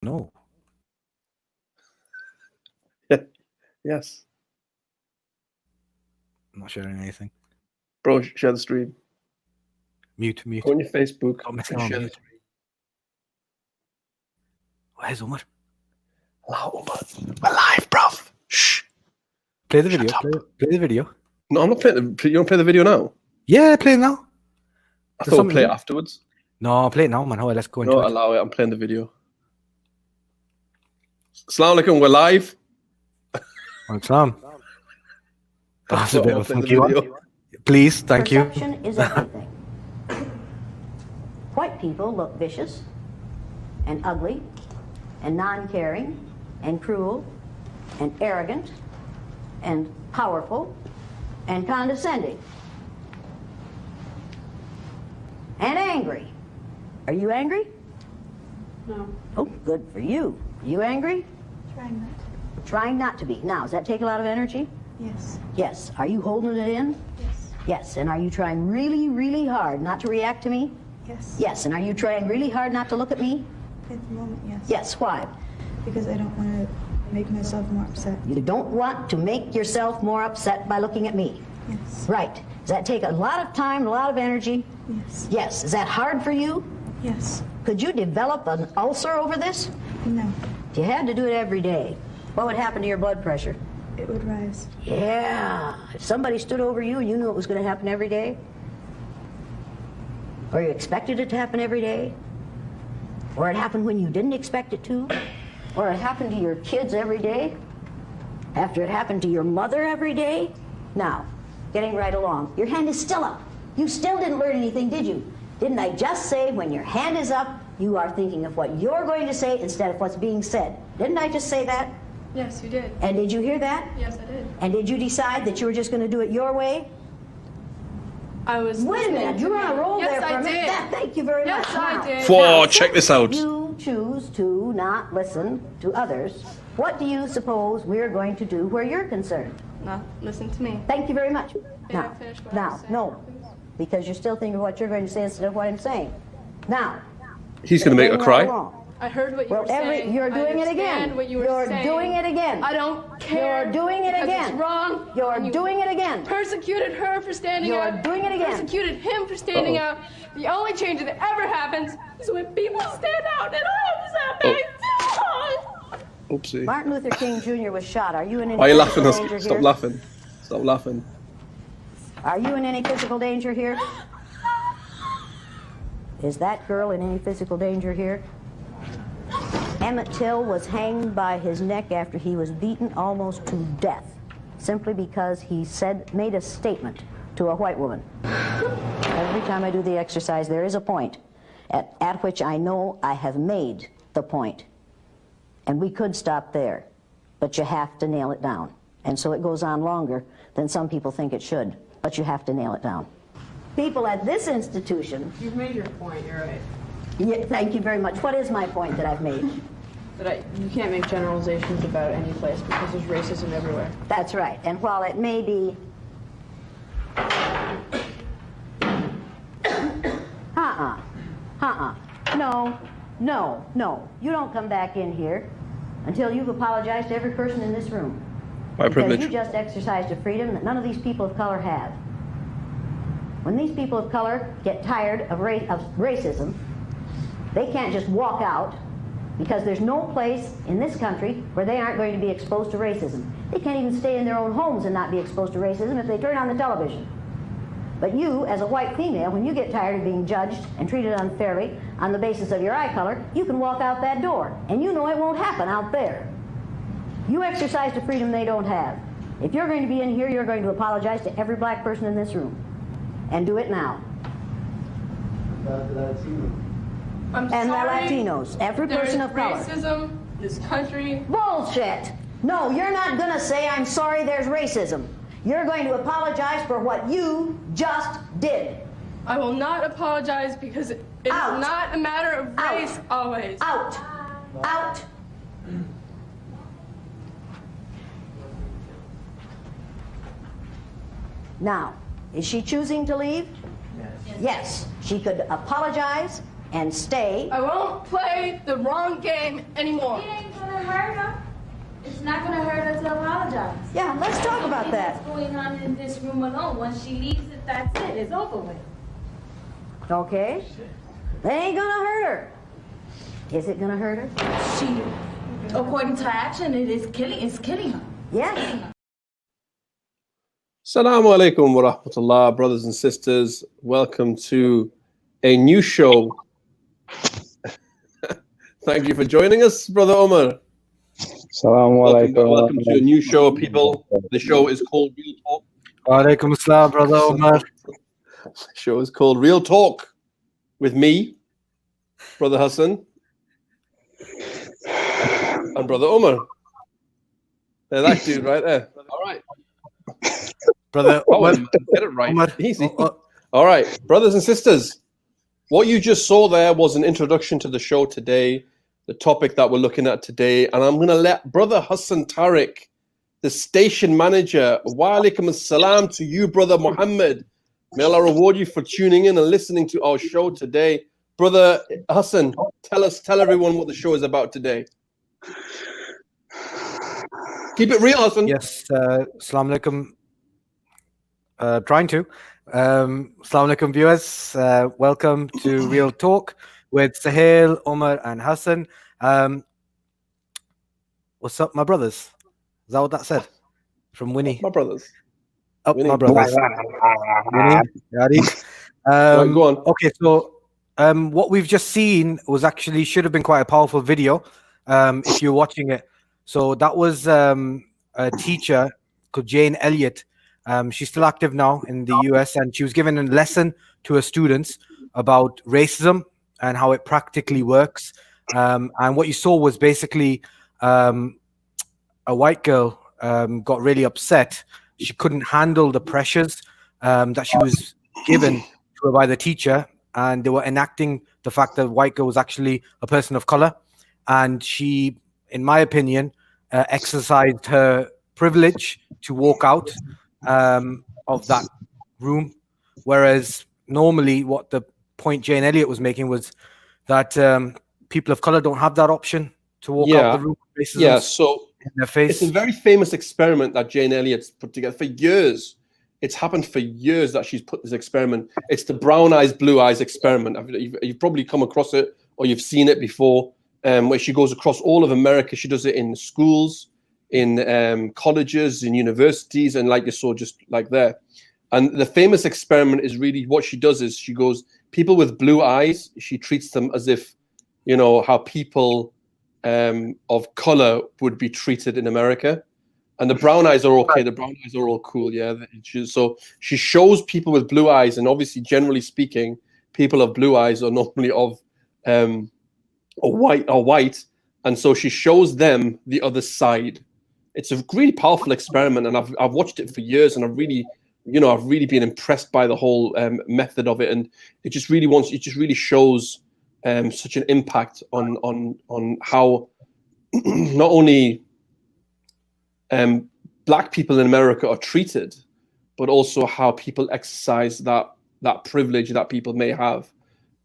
No. Yes. I'm not sharing anything. Bro, share the stream. Mute. Go on your Facebook Don't mess and around, share the mute. stream. Where's Omar? Hello, Omar. We're live, bruv. Shh. Play the video. Play the video. No, I'm not playing. You want to play the video now? Yeah, play it now. I thought we'd play it afterwards. No, play it now, man. Let's go into No, it. allow it. I'm playing the video. Assalamu alaikum. We're live. Salam. That's a bit of a Play the funky one. video. Please, thank you. Perception is everything. White people look vicious and ugly and non-caring and cruel and arrogant and powerful and condescending and angry. Are you angry? No. Oh, good for you. Are you angry? Trying not to. Trying not to be. Now, does that take a lot of energy? Yes. Yes. Are you holding it in? Yes. Yes. And are you trying really, really hard not to react to me? Yes. Yes. And are you trying really hard not to look at me? At the moment, yes. Yes. Why? Because I don't want to make myself more upset. You don't want to make yourself more upset by looking at me. Yes. Right. Does that take a lot of time, a lot of energy? Yes. Yes. Is that hard for you? Yes. Could you develop an ulcer over this? No. If you had to do it every day, what would happen to your blood pressure? It would rise. Yeah. If somebody stood over you and you knew it was going to happen every day? Or you expected it to happen every day? Or it happened when you didn't expect it to? Or it happened to your kids every day? After it happened to your mother every day? Now, getting right along. Your hand is still up. You still didn't learn anything, did you? Didn't I just say when your hand is up, you are thinking of what you're going to say instead of what's being said? Didn't I just say that? Yes, you did. And did you hear that? Yes, I did. And did you decide that you were just going to do it your way? I was. Wait a minute, you're on a roll Yes, there for I a minute. did. Thank you very Yes, much. I Now, did. Whoa, now, check this out. You choose to not listen to others. What do you suppose we're going to do where you're concerned? No, listen to me. Thank you very much. May I finish what I was saying, No, because you're still thinking of what you're going to say instead of what I'm saying. Now, He's going to make her getting cry. right along. I heard what you Well, were saying. you're doing I it again. understand what you were You're saying. doing it again. I don't care. You're doing it because again. It's wrong. You're And you doing it again. Persecuted her for standing You're out. doing it again. Persecuted him for standing out. The only change that ever happens is when people stand out, and I'm upset. Oopsie. Martin Luther King Jr. was shot. Are you in any Why are you laughing? physical danger Stop here? laughing. Stop laughing. Are you in any physical danger here? Is that girl in any physical danger here? Emmett Till was hanged by his neck after he was beaten almost to death, simply because he made a statement to a white woman. Every time I do the exercise, there is a point at which I know I have made the point. And we could stop there, but you have to nail it down. And so it goes on longer than some people think it should, but you have to nail it down. People at this institution... You've made your point, you're right. Yeah, thank you very much. What is my point that I've made? That you can't make generalizations about any place because there's racism everywhere. That's right. And while it may be... No. You don't come back in here until you've apologized to every person in this room. My Because privilege. you just exercised a freedom that none of these people of color have. When these people of color get tired of racism, they can't just walk out, because there's no place in this country where they aren't going to be exposed to racism. They can't even stay in their own homes and not be exposed to racism if they turn on the television. But you, as a white female, when you get tired of being judged and treated unfairly on the basis of your eye color, you can walk out that door, and you know it won't happen out there. You exercised a freedom they don't have. If you're going to be in here, you're going to apologize to every black person in this room. And do it now. I'm And the sorry. Latinos, every person of color. Racism in this country. Bullshit! No, you're not going to say, I'm sorry there's racism. You're going to apologize for what you just did. I will not apologize because it is Out. not a matter of race always. Out. Out. Now, is she choosing to leave? Yes. She could apologize and stay. I won't play the wrong game anymore. It ain't gonna hurt her. It's not gonna hurt her to apologize. Yeah, let's talk about that. What's going on in this room alone? Once she leaves it, that's it. It's over with. Okay? That ain't gonna hurt her. Is it gonna hurt her? She, according to action, it's killing her. Yes. Assalamu alaikum wa rahmatullah, brothers and sisters. Welcome to a new show. Thank you for joining us, Brother Omar. Assalamu alaikum. Welcome to a new show, people. The show is called Real Talk. Walaikum assalam, Brother Omar. The show is called Real Talk with me, Brother Hassan, and Brother Omar. There's that dude right there. All right. Brother Oh, Omar. get it right. Omar. Easy. All right, brothers and sisters. What you just saw there was an introduction to the show today, the topic that we're looking at today. And I'm going to let Brother Hassan Tariq, the station manager, wa alaikum assalam to you, Brother Muhammad. May Allah reward you for tuning in and listening to our show today. Brother Hassan, tell everyone what the show is about today. Keep it real, Hassan. Yes, assalamu alaikum. Trying to. Assalamu alaikum, viewers. Welcome to Real Talk with Sohail, Omar, and Hassan. What's up, my brothers? Is that what that said? From Winnie. My brothers. Oh, Winnie. my brothers. Winnie, Yadi. Right, go on. Okay, so what we've just seen was actually should have been quite a powerful video if you're watching it. So that was a teacher called Jane Elliott. She's still active now in the US, and she was giving a lesson to her students about racism and how it practically works. And what you saw was basically a white girl got really upset. She couldn't handle the pressures that she was given to her by the teacher, and they were enacting the fact that the white girl was actually a person of color. And she, in my opinion, exercised her privilege to walk out of that room, whereas normally what the point Jane Elliott was making was that people of color don't have that option to walk out the room. Yeah, so in their face. It's a very famous experiment that Jane Elliott's put together for years. It's happened for years that she's put this experiment. It's the brown eyes, blue eyes experiment. You've probably come across it or you've seen it before, where she goes across all of America. She does it in schools, in colleges, in universities, and like you saw just like there. And the famous experiment is really what she does is she goes, people with blue eyes, she treats them as if, you know, how people of color would be treated in America. And the brown eyes are okay. The brown eyes are all cool, yeah. So she shows people with blue eyes, and obviously, generally speaking, people of blue eyes are normally of white, and so she shows them the other side. It's a really powerful experiment, and I've watched it for years, and I've really been impressed by the whole method of it, and it just really shows such an impact on how not only black people in America are treated, but also how people exercise that privilege that people may have,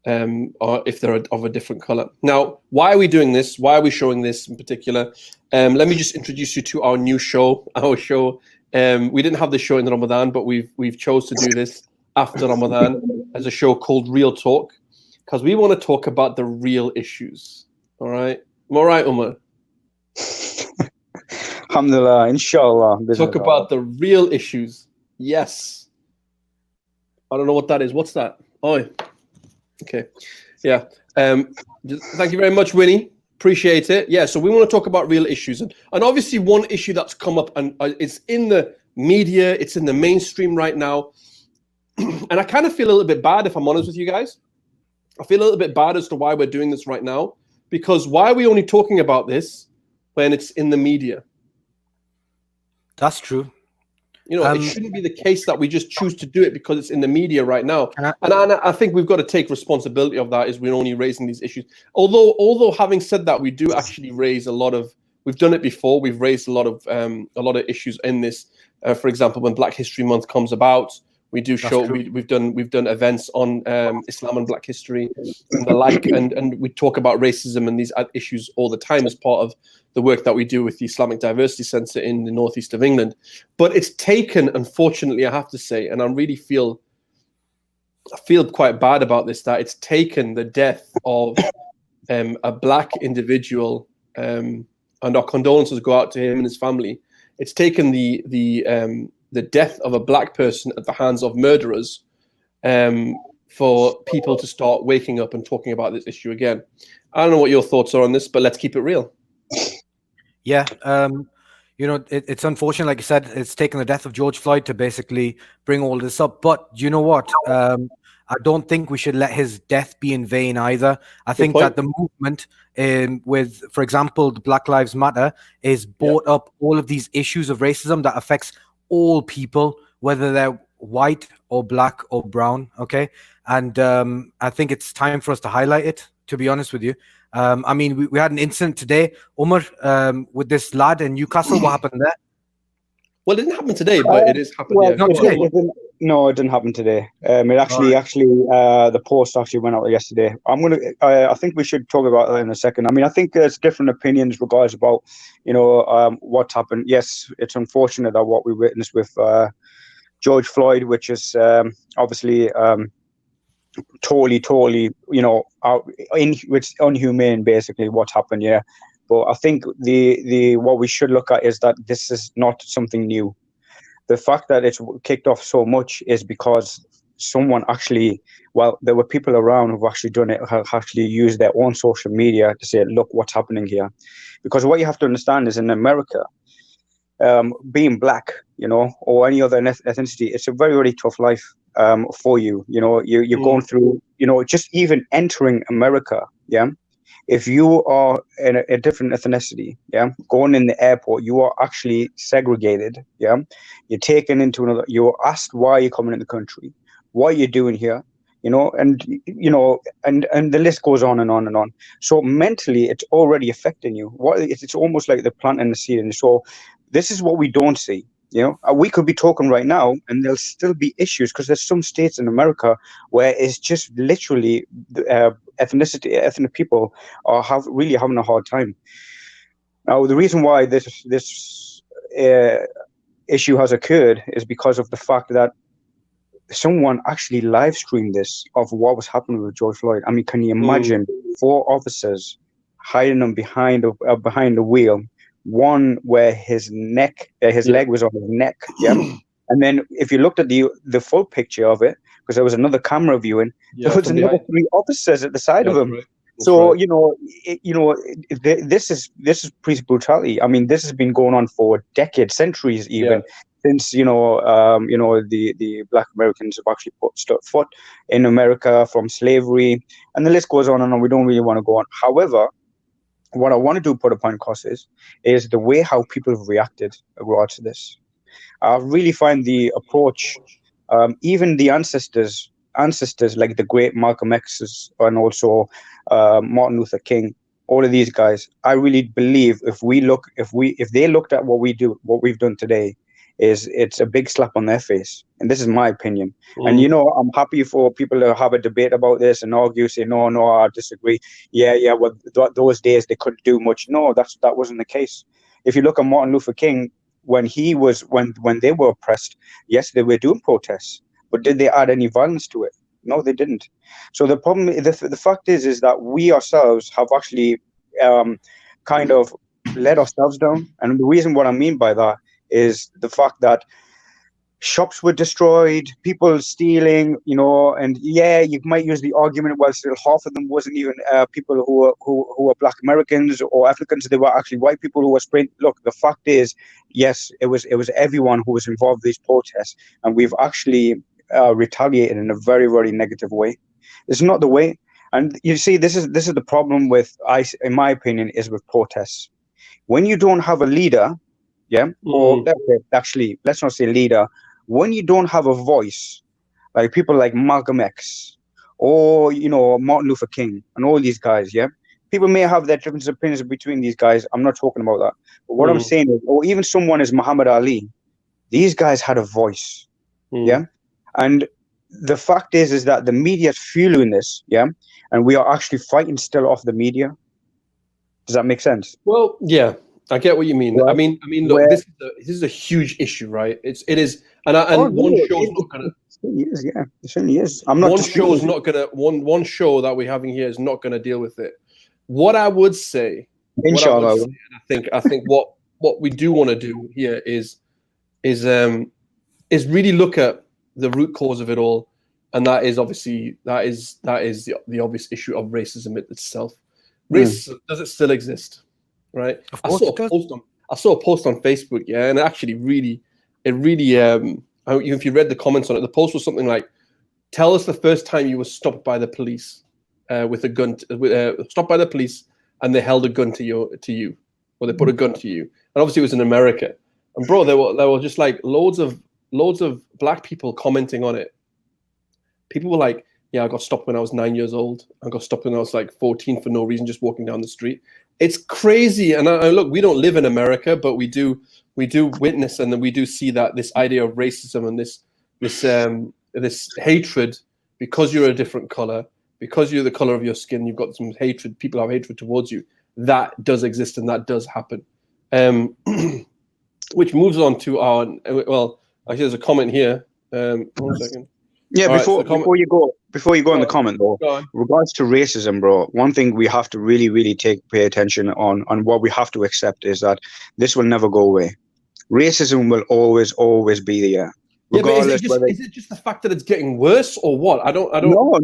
or if they're of a different color. Now, why are we doing this? Why are we showing this in particular? Let me just introduce you to our new show. Our show. We didn't have this show in Ramadan, but we've chose to do this after Ramadan as a show called Real Talk, because we want to talk about the real issues. All right, am I right, Umar? Alhamdulillah, inshallah. Talk about the real issues. Yes. I don't know what that is. What's that? Oh, okay. Yeah. Thank you very much, Winnie. Appreciate it. Yeah. So we want to talk about real issues, and obviously one issue that's come up, and it's in the media, it's in the mainstream right now, and I kind of feel a little bit bad, if I'm honest with you guys. I feel a little bit bad as to why we're doing this right now, because why are we only talking about this when it's in the media? That's true. You know, it shouldn't be the case that we just choose to do it because it's in the media right now. And I think we've got to take responsibility of that, is we're only raising these issues. Although having said that, we do actually raise a lot of, we've done it before, we've raised a lot of issues in this. For example, when Black History Month comes about, We do show. We've done events on Islam and Black history and the like, and we talk about racism and these issues all the time as part of the work that we do with the Islamic Diversity Centre in the northeast of England. But it's taken, unfortunately, I have to say, and I feel quite bad about this, that it's taken the death of a Black individual, and our condolences go out to him and his family. It's taken the death of a Black person at the hands of murderers for people to start waking up and talking about this issue again. I don't know what your thoughts are on this, but let's keep it real. Yeah, it's unfortunate. Like you said, it's taken the death of George Floyd to basically bring all this up. But you know what? I don't think we should let his death be in vain either. I think that the movement with, for example, the Black Lives Matter is brought up all of these issues of racism that affects all people, whether they're white or Black or brown. Okay. And I think it's time for us to highlight it, to be honest with you. I mean, we had an incident today, Omar, with this lad in Newcastle. What happened there? Well, it didn't happen today, but it is happening. Well, no, it didn't happen today. It actually, the post actually went out yesterday. I think we should talk about that in a second. I mean, I think there's different opinions regardless about, what happened. Yes, it's unfortunate that what we witnessed with George Floyd, which is obviously totally, it's unhumane, basically, what happened. Yeah. But I think the what we should look at is that this is not something new. The fact that it's kicked off so much is because someone actually, there were people around who've actually done it, have actually used their own social media to say, look, what's happening here. Because what you have to understand is in America, being Black, or any other ethnicity, it's a very, very tough life for you. You're going through, just even entering America, yeah. If you are in a different ethnicity, yeah, going in the airport, you are actually segregated, yeah. You're taken into another. You're asked why you're coming in the country, what you're doing here, and the list goes on and on and on. So mentally, it's already affecting you. It's almost like they're planting the seed, and so this is what we don't see. We could be talking right now, and there'll still be issues because there's some states in America where it's just literally ethnic people are really having a hard time. Now, the reason why this issue has occurred is because of the fact that someone actually live streamed this of what was happening with George Floyd. I mean, can you imagine 4 officers hiding him behind the wheel? One where his leg was on his neck, yeah. And then if you looked at the full picture of it, because there was another camera viewing, there was another 3 officers at the side of him. Right. So this is police brutality. I mean, this has been going on for decades, centuries, even since the Black Americans have actually put foot in America from slavery, and the list goes on and on. We don't really want to go on. However, what I want to do, put a point across, is the way how people have reacted regards to this. I really find the approach, even the ancestors like the great Malcolm X's and also Martin Luther King, all of these guys. I really believe if they looked at what we've done today, it's a big slap on their face. And this is my opinion. And I'm happy for people to have a debate about this and argue, say no, I disagree. Yeah, well, those days they couldn't do much. No, that wasn't the case. If you look at Martin Luther King, when they were oppressed, yes, they were doing protests, but did they add any violence to it? No, they didn't. So the problem, the fact is that we ourselves have actually kind of let ourselves down. And the reason what I mean by that is the fact that shops were destroyed, people stealing, and you might use the argument, well, still half of them wasn't even people who were Black Americans or Africans. They were actually white people who were spraying. Look, the fact is, yes, it was everyone who was involved in these protests, and we've actually retaliated in a very, very negative way. It's not the way. And you see, this is the problem with, in my opinion, is with protests. When you don't have a leader, or actually, let's not say leader. When you don't have a voice, like people like Malcolm X or Martin Luther King and all these guys, people may have their different opinions between these guys. I'm not talking about that. But what I'm saying is, or even someone as Muhammad Ali, these guys had a voice, And the fact is that the media is fueling this, yeah, and we are actually fighting still off the media. Does that make sense? Well, yeah, I get what you mean. Right. I mean, look, Where- this is a huge issue, right? It is, and Oh, one no, show's not gonna. it certainly is, yeah, it certainly is. I'm not One disputing show's it. not gonna one show that we're having here is not gonna deal with it. What I would say, Inshallah. and I think what we do want to do here is really look at the root cause of it all, and that is obviously the obvious issue of racism itself. Racism, does it still exist? Right. Of course it does. I saw a post on Facebook, yeah, and actually if you read the comments on it, the post was something like, "Tell us the first time you were stopped by the police with a gun, stopped by the police, and they held a gun to you, or they put a gun to you." And obviously it was in America. And bro, there were just like loads of black people commenting on it. People were like, "Yeah, I got stopped when I was 9 years old. I got stopped when I was like 14 for no reason, just walking down the street." It's crazy. And I look, we don't live in America, but we do witness, and then we do see that this idea of racism and this hatred because you're a different color, because you're the color of your skin, you've got some hatred. People have hatred towards you. That does exist, and that does happen. Which moves on to our actually, there's a comment here. 1 second. Yeah, All right, before you go on the comment though, regards to racism, bro, one thing we have to really pay attention on what we have to accept is that this will never go away. Racism will always be there. Regardless, yeah, but is it just the fact that it's getting worse, or what? I don't. No.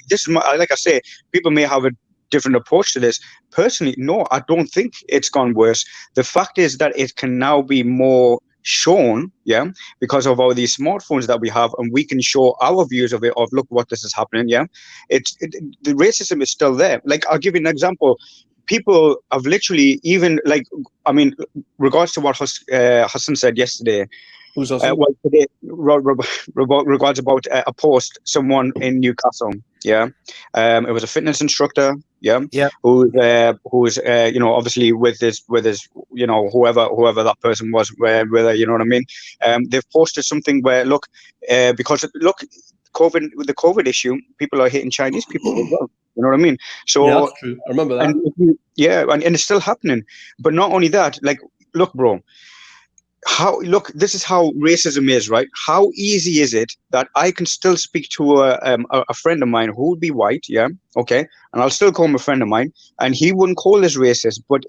This is like I say, people may have a different approach to this. Personally, no, I don't think it's gone worse. The fact is that it can now be more shown, yeah, because of all these smartphones that we have, and we can show our views of it, of look what this is happening, yeah. The racism is still there. Like, I'll give you an example. People have literally, even like, I mean, regards to what Hassan said yesterday. Who's Hassan? Well, today, regards about a post, someone in Newcastle, yeah. It was a fitness instructor, yeah, who's obviously with his whoever that person was, whether you know what I mean. They've posted something where look, because look, with the COVID issue, people are hitting Chinese people as well. You know what I mean? So yeah, that's true. I remember that. And it's still happening. But not only that, like, look, bro. This is how racism is, right? How easy is it that I can still speak to a friend of mine who would be white, yeah, okay, and I'll still call him a friend of mine, and he wouldn't call this racist, but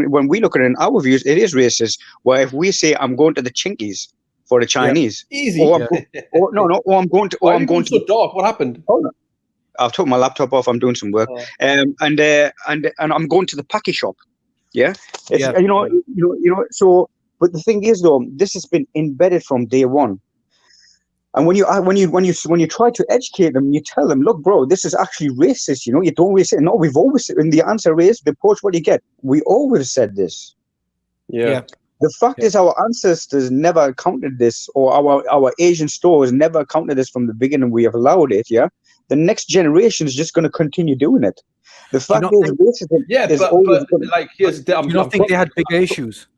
when we look at it in our views, it is racist. Where if we say I'm going to the Chinkies for the Chinese, easy, or I'm going to, so dark. What happened? Hold on. I've took my laptop off. I'm doing some work, and I'm going to the Paki shop, yeah. So. But the thing is, though, this has been embedded from day one. And when you try to educate them, you tell them, look, bro, this is actually racist. You know, you don't always say, no, we've always, and the answer is, the approach, what you get. We always said this. Yeah. The fact is, our ancestors never counted this, or our Asian stores never counted this from the beginning. We have allowed it, yeah. The next generation is just going to continue doing it. The fact is, racism is always but like, here's do you not think they had bigger issues?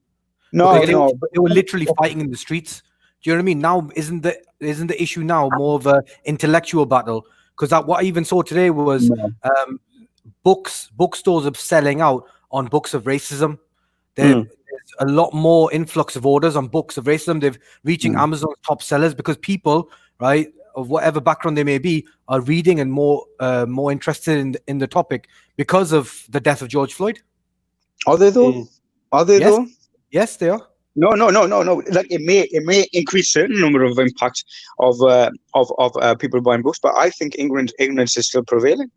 No, they were literally fighting in the streets. Do you know what I mean? Now isn't the issue now more of a intellectual battle? Because what I even saw today was bookstores are selling out on books of racism. There's a lot more influx of orders on books of racism. They're reaching Amazon's top sellers because people, right, of whatever background they may be, are reading and more interested in the topic because of the death of George Floyd. Are they though? Are they though? Yes, they are. No. Like it may increase certain number of impacts of people buying books, but I think ignorance is still prevailing.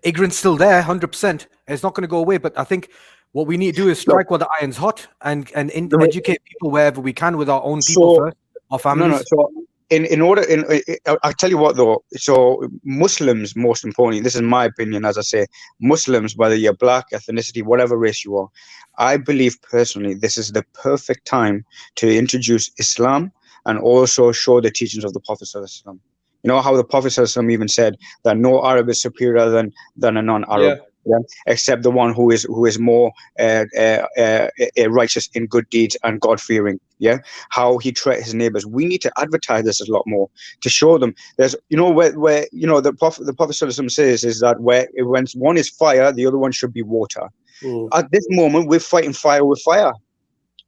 Ignorance still there, 100%. It's not going to go away. But I think what we need to do is strike while the iron's hot and educate people wherever we can with our own people first, our families. So I'll tell you what though. So Muslims, most importantly, this is my opinion, as I say, Muslims, whether you're black, ethnicity, whatever race you are, I believe personally this is the perfect time to introduce Islam and also show the teachings of the Prophet ﷺ. You know how the Prophet ﷺ even said that no Arab is superior than a non-Arab. Yeah, except the one who is more righteous in good deeds and God fearing. Yeah, how he treats his neighbors. We need to advertise this a lot more to show them. There's where the Prophet ﷺ says is that when one is fire, the other one should be water. At this moment, we're fighting fire with fire.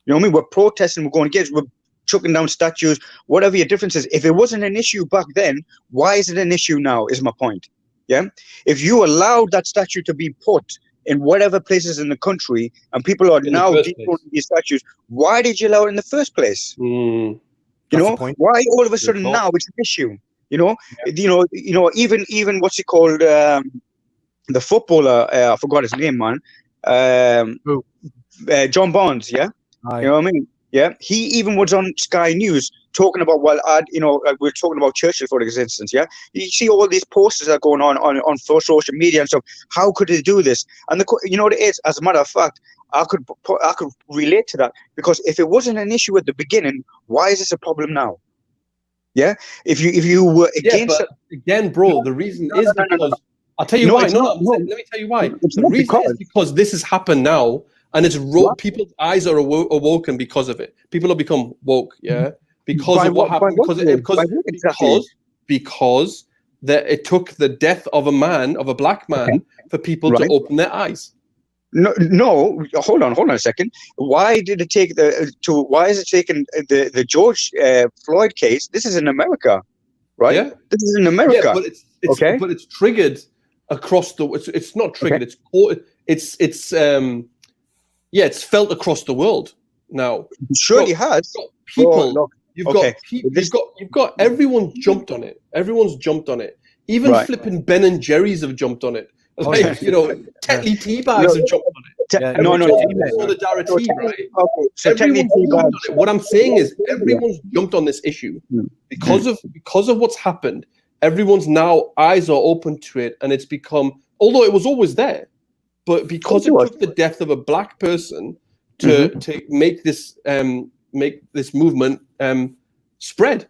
You know what I mean? We're protesting. We're going against. We're chucking down statues. Whatever your difference is. If it wasn't an issue back then, why is it an issue now? Is my point. Yeah. If you allowed that statue to be put in whatever places in the country, and people are now dethroning these statues, why did you allow it in the first place? You know, why all of a sudden now it's an issue? You know, even what's he called? The footballer, I forgot his name, man. John Barnes, yeah. You know what I mean? Yeah, he even was on Sky News talking about, we're talking about Churchill, for instance. Yeah, you see all these posters that are going on social media and stuff. How could they do this? And you know what it is? As a matter of fact, I could relate to that, because if it wasn't an issue at the beginning, why is this a problem now? Yeah, if you were against it, again, bro, the reason is because I'll tell you why. Let me tell you why. The reason is because this has happened now. And it's people's eyes are awoken because of it. People have become woke, yeah, because of what happened. Because that it took the death of a black man, for people to open their eyes. No, hold on a second. Why did it take why is it taking the George Floyd case? This is in America, right? Yeah, this is in America. Yeah, but it's triggered across the. It's not triggered. It's felt across the world now. It surely has. You've got everyone jumped on it. Everyone's jumped on it. Even flipping Ben and Jerry's have jumped on it. Like, Tetley tea bags have jumped on it. Solidarity, right? So everyone's jumped on it. What I'm saying is everyone's jumped on this issue because of what's happened. Everyone's now eyes are open to it, and it's become, although it was always there, but because it took the death of a black person to make this movement spread.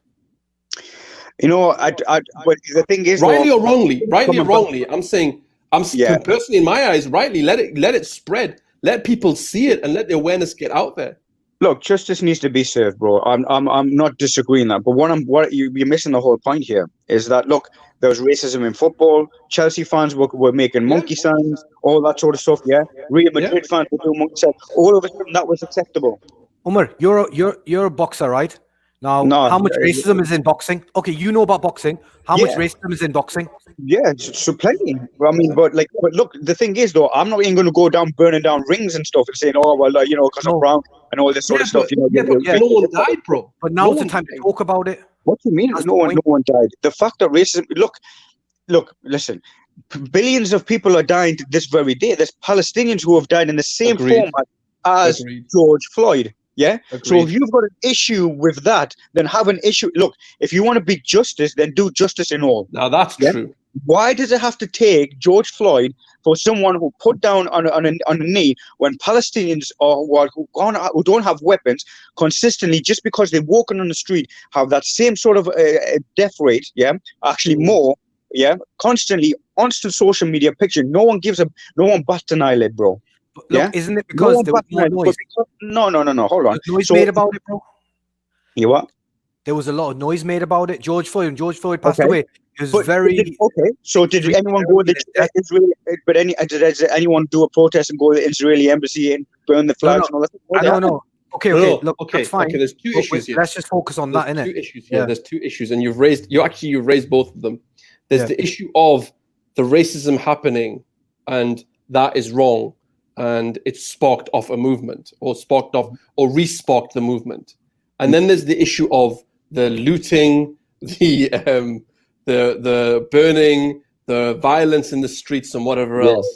You know, but the thing is, rightly or wrongly, I'm saying, personally, in my eyes, rightly, let it spread, let people see it, and let the awareness get out there. Look, justice needs to be served, bro. I'm not disagreeing that, but what you're missing the whole point here is that, look, there was racism in football. Chelsea fans were making monkey signs, all that sort of stuff. Yeah, Real Madrid fans were doing monkey signs. All of a sudden, that was acceptable. Omar, you're a boxer, right? Now, how much racism is in boxing? Okay, you know about boxing. How much racism is in boxing? Yeah, so plenty. I mean, but look, the thing is, though, I'm not even going to go down burning down rings and stuff and saying, oh, well, because I'm brown and all this sort of stuff. No one died, bro. But now's the time to talk about it. What do you mean? No one died. The fact that racism. Look, listen. Billions of people are dying this very day. There's Palestinians who have died in the same format as George Floyd. Yeah. Agreed. So if you've got an issue with that, then have an issue. Look, if you want to be justice, then do justice in all. Now that's true. Why does it have to take George Floyd for someone who put down on a knee when Palestinians who don't have weapons consistently, just because they're walking on the street, have that same sort of death rate? Yeah, actually more. Yeah, constantly on social media picture. No one bats an eyelid, bro. Look, isn't it because there was no noise? No. Hold on. Noise made about it, bro. You what? There was a lot of noise made about it. George Floyd passed away. It was very okay. So did anyone go to the Israeli? But did anyone do a protest and go to the Israeli embassy and burn the flags and all that? No. Okay. Look, that's fine. Okay, there's two issues here. Let's just focus on that, innit? Two issues here. There's two issues, and you've raised both of them. There's the issue of the racism happening, and that is wrong, and it's sparked off a movement, or re-sparked the movement. And then there's the issue of the looting, the burning, the violence in the streets, and whatever else.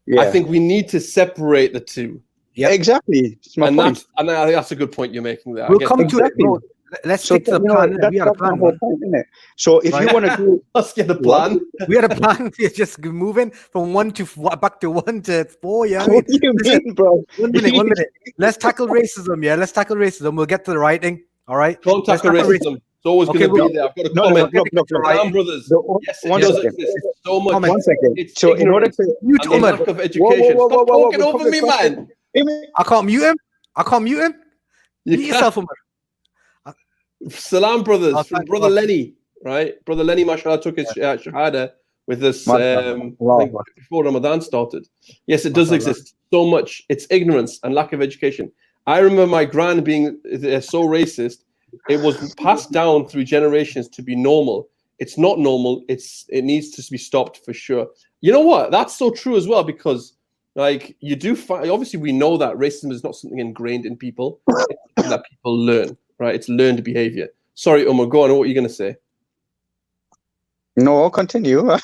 Yeah. I think we need to separate the two. Yeah, exactly. That's a good point you're making there. We'll come to it. Bro. Let's stick to the plan. We had a plan. Isn't it? So if you want to do, let's get the plan. We had a plan. We're just moving from back to 1 to 4. Yeah. What do you mean, bro? 1 minute. Let's tackle racism. Yeah, let's tackle racism. We'll get to the writing. All right. Don't tackle racism. It's always Okay, going to well, be there. I've got a no, comment. look. Islam brothers. No, Yes, it one does second. exist. It's so much. Comment. 1 second. It's So in order ignorance to Mute and the Omar. lack of education. Stop talking over me, man. I can't mute him. You Mute can't. yourself, Omar. Salam brothers Oh, from thank Brother God. Lenny, right? Brother Lenny, mashallah, took his shahada with this I think before Ramadan started. Yes, it does exist so much. It's ignorance and lack of education. I remember my gran being so racist. It was passed down through generations to be normal. It's not normal. It needs to be stopped for sure. You know what? That's so true as well, because like you do find, obviously we know that racism is not something ingrained in people. It's something that people learn, right? It's learned behavior. Sorry, Omar, go on. What are you going to say? No, continue. No,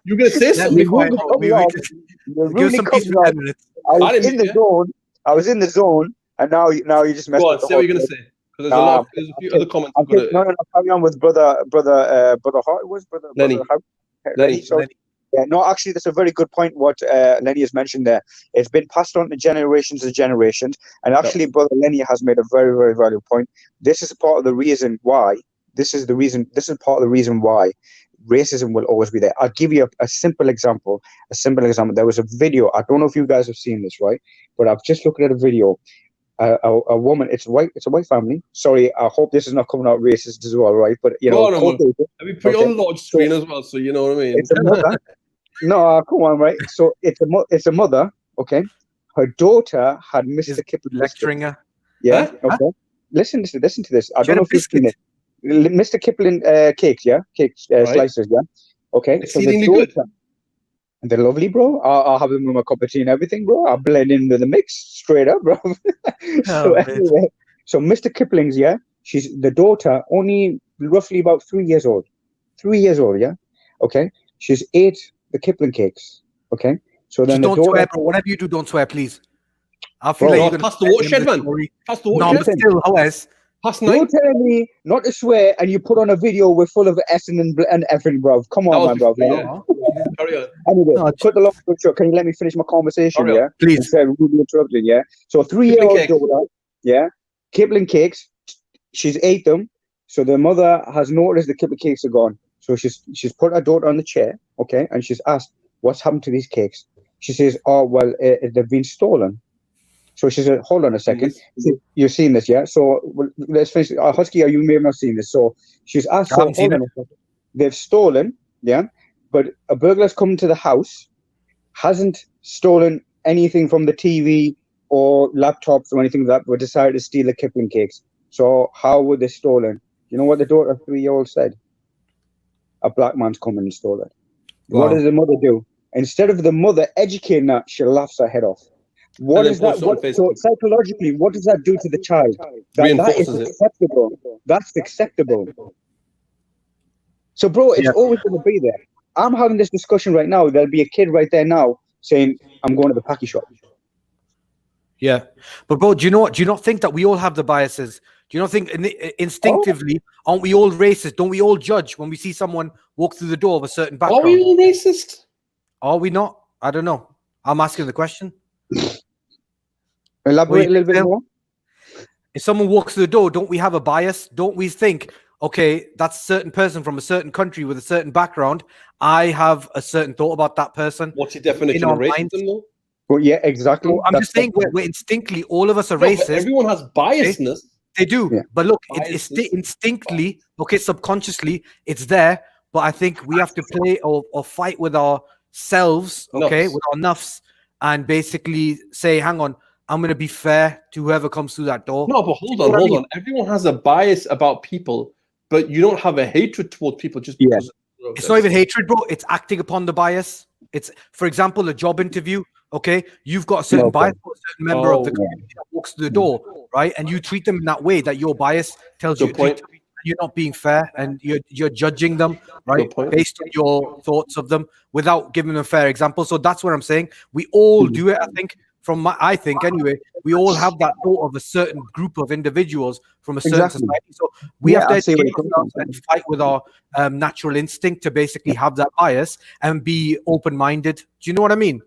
you're going to say something before I You're Give really some peace coming for on. 10 minutes. I was in the zone, and now you just messed Go up on, the say whole what you're going to thing. say. Because there's a few other comments. No, carry on with brother Hart. It was brother Lenny. So, yeah, no, actually, that's a very good point. What Lenny has mentioned there, it's been passed on to generations and generations, and actually, brother Lenny has made a very, very valuable point. This is part of the reason why. This is part of the reason why racism will always be there. I'll give you a simple example. There was a video. I don't know if you guys have seen this, right? But I've just looked at a video. A woman. It's a white family. Sorry, I hope this is not coming out racist as well, right? But let me put it on large screen as well, so you know what I mean. It's a mother. No, come on, right? So it's a mother. Okay, her daughter had Mr. Kipling lecturing her. Yeah. Huh? Okay. Listen to this. I don't know if you've biscuit. seen it. Mr. Kipling cakes, yeah, slices, yeah. Okay, exceedingly good. They're lovely, bro. I'll have them with my cup of tea and everything, bro. I'll blend in with the mix straight up, bro. Anyway, so Mr. Kipling's, yeah, she's the daughter, only roughly about 3 years old. 3 years old, yeah. Okay, she's ate the Kipling cakes. Okay, so then don't swear, bro. Whatever you do, don't swear, please. I feel like you're pass the watershed, man. Pass the watershed. No, still, howe's. You're telling me not to swear, and you put on a video with full of S and effing, bro. Come on, man, bro. Carry on. Anyway, cut the long story short. Can you let me finish my conversation? Yeah, please. Instead of rudely interrupting. Yeah. So 3-year-old daughter. Yeah, Kipling cakes. She's ate them. So the mother has noticed the Kipling cakes are gone. So she's put her daughter on the chair. Okay, and she's asked, "What's happened to these cakes?" She says, "Oh well, they've been stolen." So she said, "Hold on a second. You've seen this, yeah? So let's finish. Husky, you may have not seen this. So she's asked, "So hold on a second. They've stolen, yeah, but a burglar's come to the house, hasn't stolen anything from the TV or laptops or anything like that, but decided to steal the Kipling cakes. So how were they stolen?" You know what the daughter of 3-year-old said? "A black man's come and stole it." Wow. What does the mother do? Instead of the mother educating her, she laughs her head off. What is that? So psychologically, what does that do to the child? That is acceptable. That's acceptable. So, bro, it's always going to be there. I'm having this discussion right now. There'll be a kid right there now saying, "I'm going to the packy shop." Yeah, but bro, do you know what? Do you not think that we all have the biases? Do you not think instinctively, aren't we all racist? Don't we all judge when we see someone walk through the door of a certain background? Are we all racist? Are we not? I don't know. I'm asking the question. Elaborate a little bit more. If someone walks through the door, don't we have a bias? Don't we think, okay, that's a certain person from a certain country with a certain background. I have a certain thought about that person. What's your definition of racism, though? Well, yeah, exactly. So I'm just saying we're instinctly, all of us are racist. Everyone has biasness. Okay? They do. Yeah. But look, it's instinctly, okay, subconsciously, it's there. But I think we have to play or fight with ourselves, okay, with our nuffs, and basically say, hang on, I'm going to be fair to whoever comes through that door. No, but hold on. Everyone has a bias about people, but you don't have a hatred towards people just because. It's not even hatred, bro. It's acting upon the bias. It's, for example, a job interview. Okay, you've got a certain bias for a certain member of the community that walks through the door, right? And you treat them in that way that your bias tells you you're not being fair and you're judging them, right, based on your thoughts of them without giving them a fair example. So that's what I'm saying. We all do it, I think. I think anyway, we all have that thought of a certain group of individuals from a certain society. So we have to educate ourselves and fight with our natural instinct to basically have that bias and be open-minded. Do you know what I mean?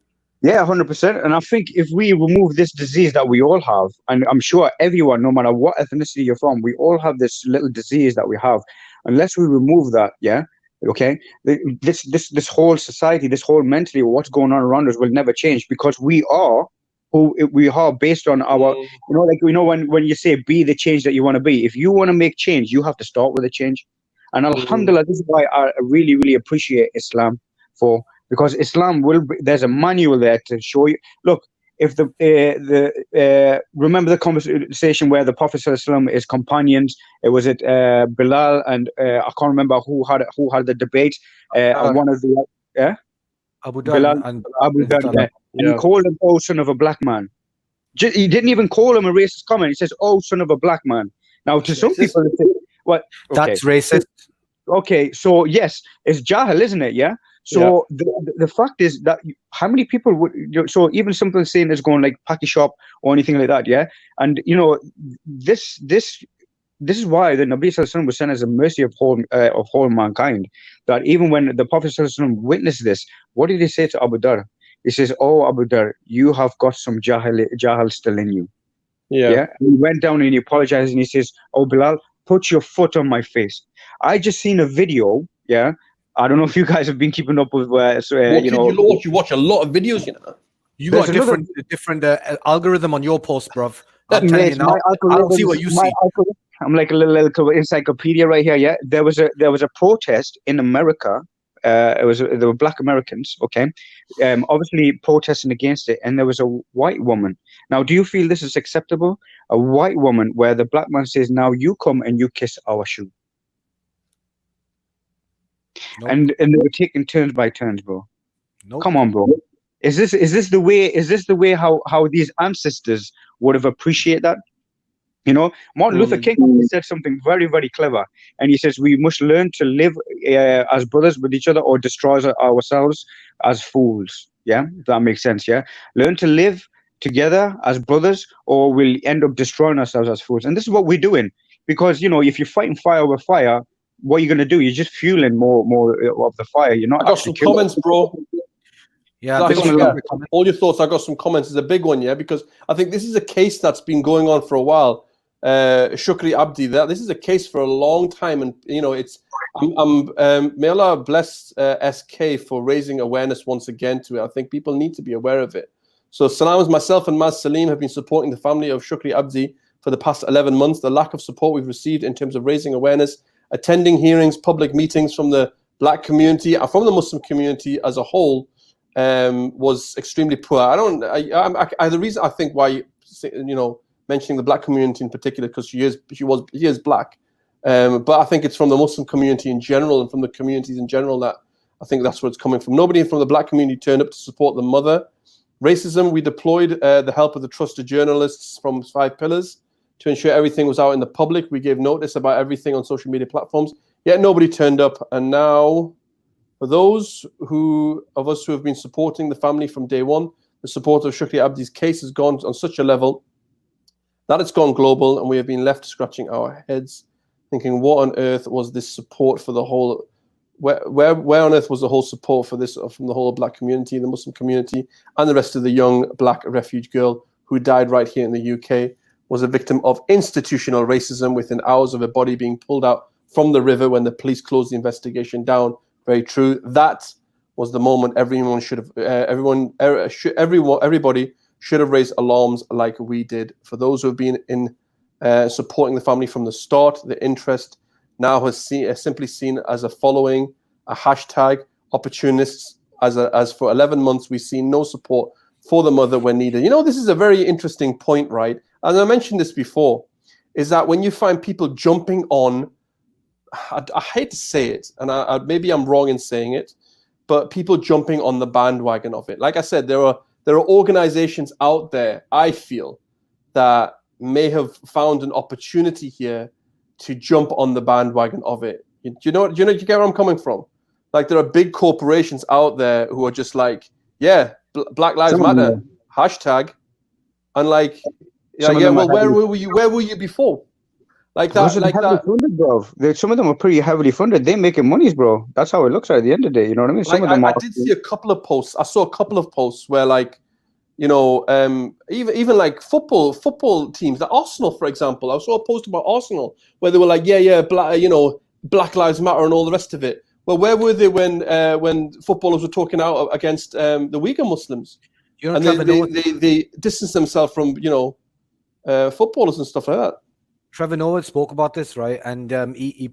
Yeah, 100%. And I think if we remove this disease that we all have, and I'm sure everyone, no matter what ethnicity you're from, we all have this little disease that we have. Unless we remove that, yeah, okay, this whole society, this whole mentally, what's going on around us will never change because we are who we are based on our, like when you say be the change that you want to be. If you want to make change, you have to start with a change. And alhamdulillah, this is why I really, really appreciate Islam for. Because Islam there's a manual there to show you. Look, if remember the conversation where the Prophet ﷺ, his companions, it was Bilal and I can't remember who had the debate. And one of the Abu Bilal Dhar and Abu Dhar, and he called him, "Oh, son of a black man." He didn't even call him a racist comment. He says, "Oh, son of a black man." Now, to some people, they say, "What? Okay. That's racist." Okay, so yes, it's jahil, isn't it? Yeah. So the fact is that how many people would so even something saying is going like Paki shop or anything like that, yeah. And this is why the Nabi Sallallahu Alaihi Wasallam was sent as a mercy of whole mankind. That even when the Prophet Sallallahu Alaihi Wasallam witnessed this, what did he say to Abu Dhar? He says, "Oh, Abu Dhar, you have got some jahil still in you." Yeah. And he went down and he apologized and he says, "Oh, Bilal, put your foot on my face." I just seen a video, yeah. I don't know if you guys have been keeping up with you watch a lot of videos, You got different algorithm on your post, bruv. I'm telling you now. I don't see what you see. I'm like a little encyclopedia right here. Yeah, there was a protest in America. There were black Americans, okay, obviously protesting against it, and there was a white woman. Now, do you feel this is acceptable? A white woman where the black man says, "Now you come and you kiss our shoe." Nope. And they were taking turns by turns, bro. Nope. Come on, bro. Is this the way how these ancestors would have appreciated that? Martin Luther King said something very, very clever, and he says we must learn to live as brothers with each other, or destroy ourselves as fools. Yeah, if that makes sense. Yeah, learn to live together as brothers, or we'll end up destroying ourselves as fools. And this is what we're doing, because if you're fighting fire with fire, what are you going to do? You're just fueling more of the fire. You're not. I got some comments, bro. Yeah, all your thoughts. I got some comments. It's a big one, yeah, because I think this is a case that's been going on for a while. Shukri Abdi, this is a case for a long time, and it's. May Allah bless SK for raising awareness once again to it. I think people need to be aware of it. So, Salams, myself, and Maz Salim have been supporting the family of Shukri Abdi for the past 11 months. The lack of support we've received in terms of raising awareness, attending hearings, public meetings from the black community, from the Muslim community as a whole, was extremely poor. The reason I think why mentioning the black community in particular, because he is black, but I think it's from the Muslim community in general and from the communities in general that I think that's where it's coming from. Nobody from the black community turned up to support the mother. Racism, we deployed the help of the trusted journalists from 5 Pillars to ensure everything was out in the public. We gave notice about everything on social media platforms, yet nobody turned up. And now, for those of us who have been supporting the family from day one, the support of Shukri Abdi's case has gone on such a level that it's gone global, and we have been left scratching our heads, thinking, what on earth was this support for the whole? Where on earth was the whole support for this from the whole black community, the Muslim community, and the rest of the young black refugee girl who died right here in the UK? Was a victim of institutional racism within hours of her body being pulled out from the river when the police closed the investigation down. Very true. That was the moment everybody should have raised alarms like we did. For those who have been in supporting the family from the start, the interest now has simply seen as a following, a hashtag, opportunists. As for 11 months, we've seen no support for the mother when needed. This is a very interesting point, right? And I mentioned this before, is that when you find people jumping on, I hate to say it, and maybe I'm wrong in saying it, but people jumping on the bandwagon of it. Like I said, there are organizations out there, I feel, that may have found an opportunity here to jump on the bandwagon of it. You get where I'm coming from? Like, there are big corporations out there who are just like, yeah, Black Lives Matter, hashtag, and like, where were you before? Like Those that, are heavily funded, bro. Some of them are pretty heavily funded. They're making monies, bro. That's how it looks at the end of the day. You know what I mean? Some like of them I are. did see a couple of posts. I saw a couple of posts where, like, you know, even like football teams, like Arsenal, for example. I saw a post about Arsenal where they were like, Black Lives Matter and all the rest of it. Well, where were they when footballers were talking out against the Uyghur Muslims? You know, And Trevor, they distanced themselves from, footballers and stuff like that. Trevor Noah spoke about this, right? And he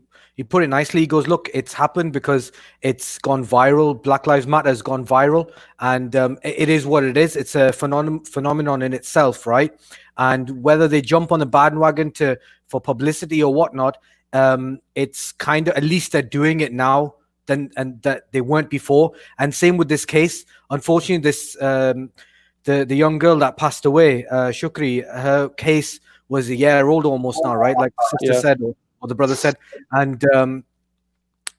put it nicely. He goes, look, it's happened because it's gone viral. Black Lives Matter has gone viral. And it is what it is. It's a phenomenon in itself, right? And whether they jump on the bandwagon for publicity or whatnot, it's kind of, at least they're doing it now and that they weren't before. And same with this case. Unfortunately, this the young girl that passed away, Shukri, her case was a year old almost now, right? Like the sister said, or the brother said. And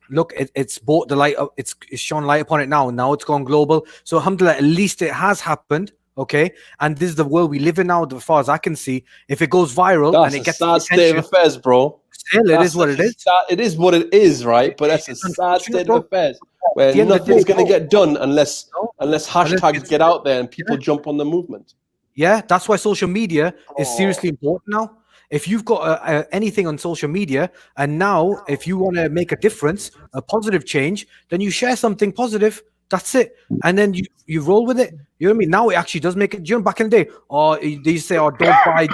look, it's brought the light up, it's shone light upon it now. Now it's gone global. So alhamdulillah, at least it has happened. Okay, and this is the world we live in now, as far as I can see. If it goes viral and it gets a sad state of affairs, bro. Still, it is what it is. It is what it is, right? But that's a sad state of affairs where nothing's going to get done unless hashtags get out there and people jump on the movement. Yeah, that's why social media is seriously important now. If you've got anything on social media, and now if you want to make a difference, a positive change, then you share something positive. That's it, and then you roll with it. You know what I mean? Now it actually does make it. You know, back in the day, they used to say,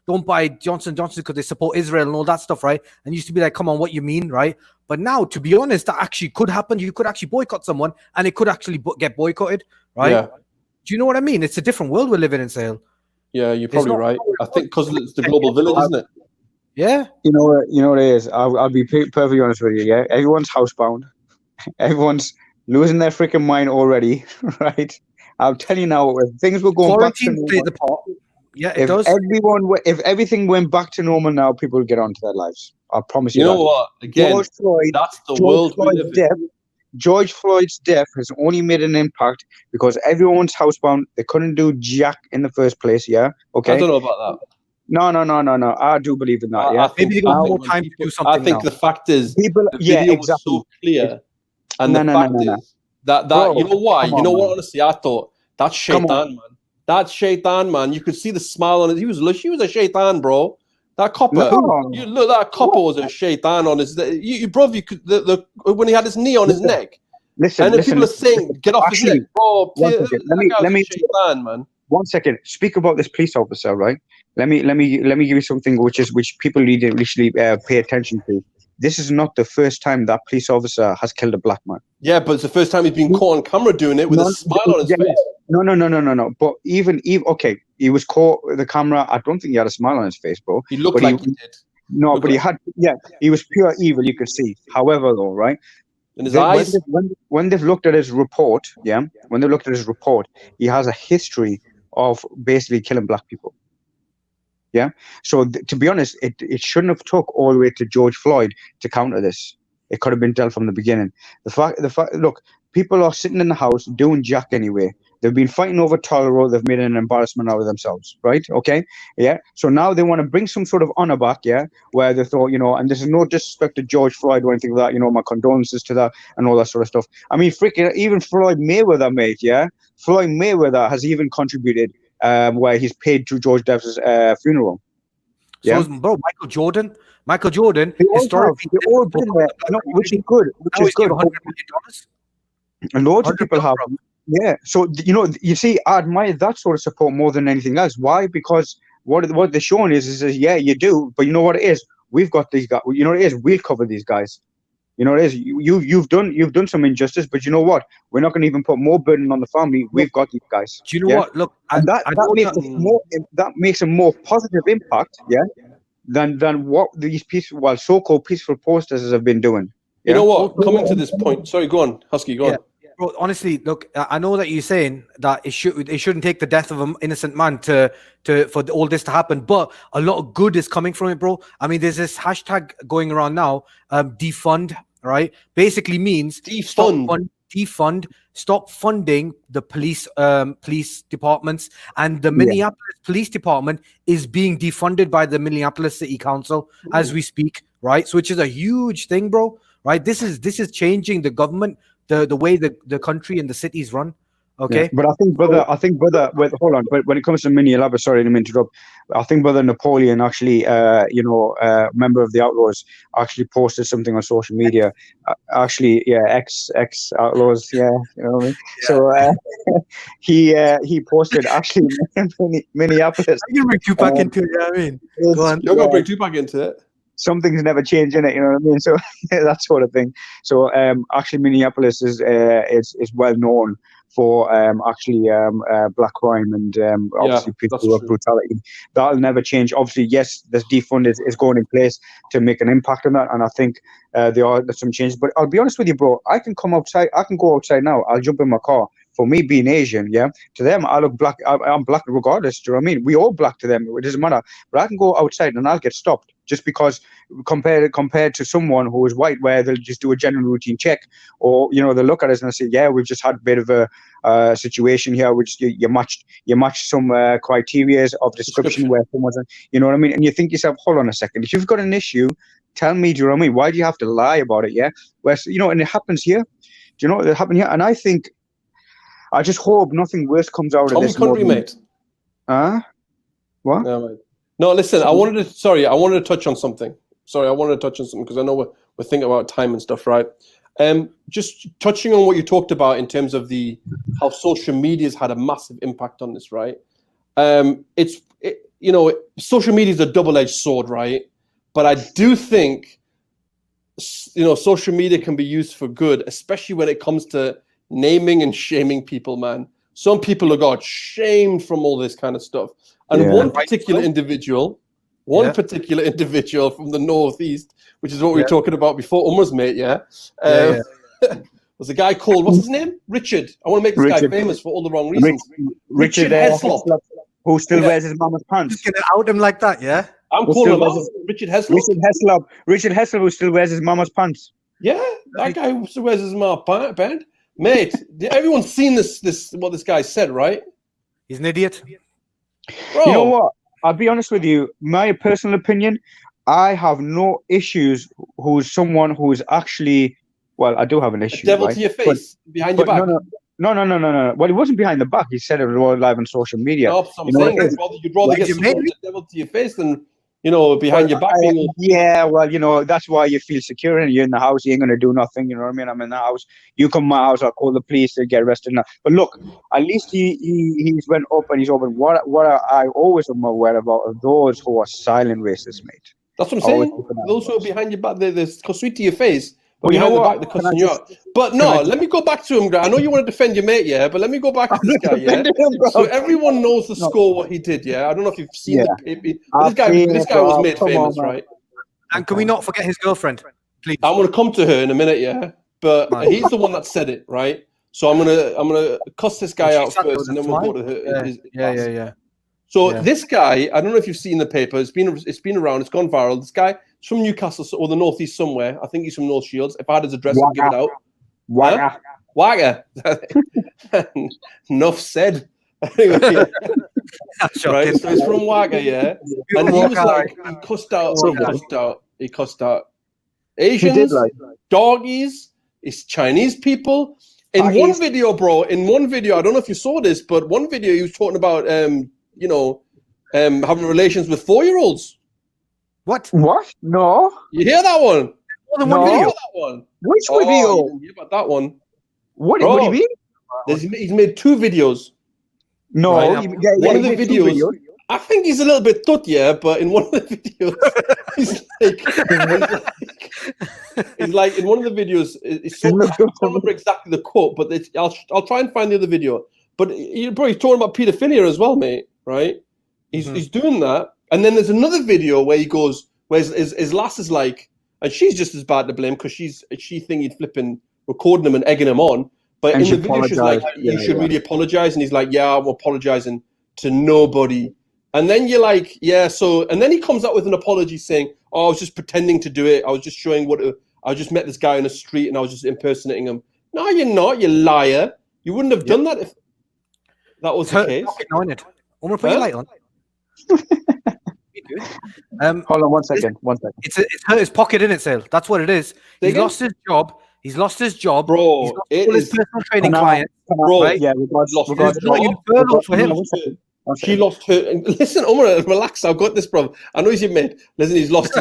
don't buy Johnson because they support Israel and all that stuff, right? And used to be like, come on, what you mean, right? But now, to be honest, that actually could happen. You could actually boycott someone, and it could actually get boycotted, right? Yeah. Do you know what I mean? It's a different world we're living in, Sohail. Yeah, you're probably right. I think because it's the global village, isn't it? Yeah. You know what it is. I'll be perfectly honest with you. Yeah, everyone's housebound. Everyone's losing their freaking mind already, right? I'll tell you now, if things were going back to normal, yeah, it does. If everything went back to normal now, people would get on to their lives. I promise you. You know what? Again, that's the world we live in. George Floyd's death has only made an impact because everyone's housebound. They couldn't do jack in the first place. Yeah. Okay. I don't know about that. No. I do believe in that. Yeah. Maybe they got more time to do something. I think the fact is, the video was so clear, and the fact is that bro, you know why? You know what? Honestly, I thought that's Shaitan, man. That's Shaitan, man. You could see the smile on it. He was a Shaitan, bro. That copper, you look. That copper was a Shaitan on his. You could when he had his knee on his neck. Listen, and then people are saying, "Get off his neck, bro." Let me Shaitan, man. 1 second. Speak about this police officer, right? Let me give you something which people need to literally pay attention to. This is not the first time that police officer has killed a black man. Yeah, but it's the first time he's been caught on camera doing it with a smile on his face. No. But even okay, he was caught with the camera. I don't think he had a smile on his face, bro. He looked like he did. No, but he had. Yeah, he was pure evil. You could see. However, though, right? In his eyes. When they've looked at his report, he has a history of basically killing black people. Yeah. So to be honest, it shouldn't have took all the way to George Floyd to counter this. It could have been dealt from the beginning. The fact, look, people are sitting in the house doing jack anyway. They've been fighting over Tolero. They've made an embarrassment out of themselves, right? Okay, yeah. So now they want to bring some sort of honor back, yeah, where they thought, and this is no disrespect to George Floyd or anything like that. My condolences to that and all that sort of stuff. I mean, freaking even Floyd Mayweather, mate, yeah. Floyd Mayweather has even contributed where he's paid to George Depp's funeral. Yeah, so bro, Michael Jordan, historically, they all been there, which is good. Which is good. $100 million. Loads of people have. Yeah, so you see, I admire that sort of support more than anything else. Why? Because what they're showing is yeah, you do, but you know what it is? We've got these guys. You know what it is? We'll cover these guys. You know what it is? You've done some injustice, but you know what? We're not going to even put more burden on the family. We've got these guys. Do you know what? Look, that makes a more positive impact, yeah, than what these so-called peaceful protesters have been doing. Yeah? You know what? Coming to this point, sorry, go on, Husky, go on. Bro, honestly, look, I know that you're saying that it shouldn't take the death of an innocent man for all this to happen, but a lot of good is coming from it, bro. I mean, there's this hashtag going around now, defund, right? Basically means defund. defund, stop funding the police departments, and the Minneapolis Police Department is being defunded by the Minneapolis City Council as we speak, right? So which is a huge thing, bro, right? This is changing the government, the way the country and the cities run. Okay. Yeah, but I think, brother, wait, hold on. But when it comes to Minneapolis, sorry to interrupt. I think brother Napoleon actually, member of the Outlaws, actually posted something on social media. Ex Outlaws, yeah, you know what I mean. Yeah. So he posted actually Minneapolis. I can bring Tupac into it. I mean, go on. You're gonna bring Tupac into it. Something's never changed in it, you know what I mean. So that sort of thing. So actually, Minneapolis is well known for black crime and obviously people of brutality. That'll never change. Obviously, yes, this defund is going in place to make an impact on that, and I think there's some changes. But I'll be honest with you, bro. I can come outside. I can go outside now. I'll jump in my car. For me, being Asian, yeah, to them, I look black. I'm black regardless. Do you know what I mean? We all black to them. It doesn't matter. But I can go outside and I'll get stopped just because compared to someone who is white, where they'll just do a general routine check, or they'll look at us and say, yeah, we've just had a bit of a situation here, which you match some criteria of description where someone's, you know what I mean? And you think to yourself, hold on a second, if you've got an issue, tell me, do you know what I mean? Why do you have to lie about it? Yeah, where and it happens here. Do you know it happened here? And I think, I just hope nothing worse comes out of this. Country, mate. What? No, listen. I wanted to touch on something. Because I know we're thinking about time and stuff, right? Just touching on what you talked about in terms of how social media's had a massive impact on this, right? Social media is a double-edged sword, right? But I do think, social media can be used for good, especially when it comes to naming and shaming people, man. Some people have got shamed from all this kind of stuff. And one particular individual from the Northeast, which is what we were talking about before, Omar's mate, was a guy called, what's his name? Richard. I want to make this guy famous for all the wrong reasons. Richard Heslop, who still wears his mama's pants. Just gonna out him like that, yeah? I'm calling him out. Richard Heslop. Richard Heslop, who still wears his mama's pants. Yeah, that guy who still wears his mama's pants. Mate, everyone's seen this what this guy said, right? He's an idiot. Bro. You know what? I'll be honest with you. My personal opinion, I have no issues who's someone who is actually, well, I do have an issue. Devil to your face, behind your back. No. Well, it wasn't behind the back. He said it was live on social media. No, I'm saying you'd rather get the devil to your face than behind your back. That's why you feel secure and you're in the house. You ain't gonna do nothing. You know what I mean? I'm in the house. You come to my house, I'll call the police to get arrested. Now, but look, at least he's went up and he's open. What I always am aware about are those who are silent racists, mate. That's what I'm saying. Those who are behind your back, they're sweet to your face. But behind the back, they're cussing you out. But no, let me go back to him. I know you want to defend your mate, yeah, but let me go back to this guy, yeah. So everyone knows the score, what he did, yeah. I don't know if you've seen the paper. This guy was made famous, right? And can we not forget his girlfriend, please? I'm gonna come to her in a minute, yeah. But he's the one that said it, right? So I'm gonna cuss this guy out first, and then we'll go to her. Yeah. So this guy, I don't know if you've seen the paper. It's been around. It's gone viral. This guy. He's from Newcastle or the Northeast somewhere. I think he's from North Shields. If I had his address, I'd give it out. Wagga. Enough said. Anyway, right? So he's from Wagga, yeah. And he was like, he cussed out Asians, doggies, it's Chinese people. In one video, bro, I don't know if you saw this, but one video he was talking about, having relations with 4-year-olds. What? No. You hear that one? More than one video. That one. Which video? You hear about that one? What do you mean? He's made 2 videos. No. Right? One of the videos. I think he's a little bit tut, yeah, but in one of the videos, he's like in one of the videos, I don't remember exactly the quote, but I'll try and find the other video. But he's talking about pedophilia as well, mate, right? He's doing that. And then there's another video where he goes, where his lass is like, and she's just as bad to blame because she think he'd flipping recording him and egging him on. But in the video, she's like, you should really apologize. And he's like, yeah, I'm apologizing to nobody. And then you're like, yeah, so, and then he comes out with an apology saying, oh, I was just pretending to do it. I was just showing I just met this guy in the street and I was just impersonating him. No, you're not. You liar. You wouldn't have done that if that was the case. On it. Omar, put your light on. Hold on 1 second. 1 second. It's hurt his pocket, in it, Sale. That's what it is. He's lost his job. He's lost his job, bro. He's lost all his personal training clients, bro. Right? Yeah, regards for him. She lost her. Listen, Omar, relax. I've got this, bro. I know he's your mate. Listen, he's lost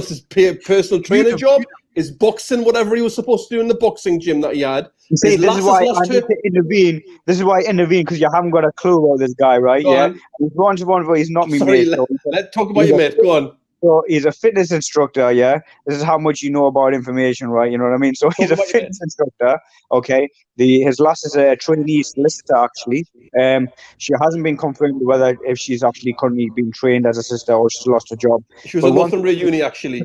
his personal trainer job, his boxing, whatever he was supposed to do in the boxing gym that he had. You see, this is why I need to intervene. This is why I intervene, because you haven't got a clue about this guy, right? Go on. He's one to one, but he's not me, Sorry, mate. let's talk about your mate. Go on. So he's a fitness instructor, yeah? This is how much you know about information, right? You know what I mean? So he's a fitness instructor, okay? His last is a trainee solicitor, actually. She hasn't been confirmed whether if she's actually currently being trained as a sister or she's lost her job. She was at Northumbria Uni, actually.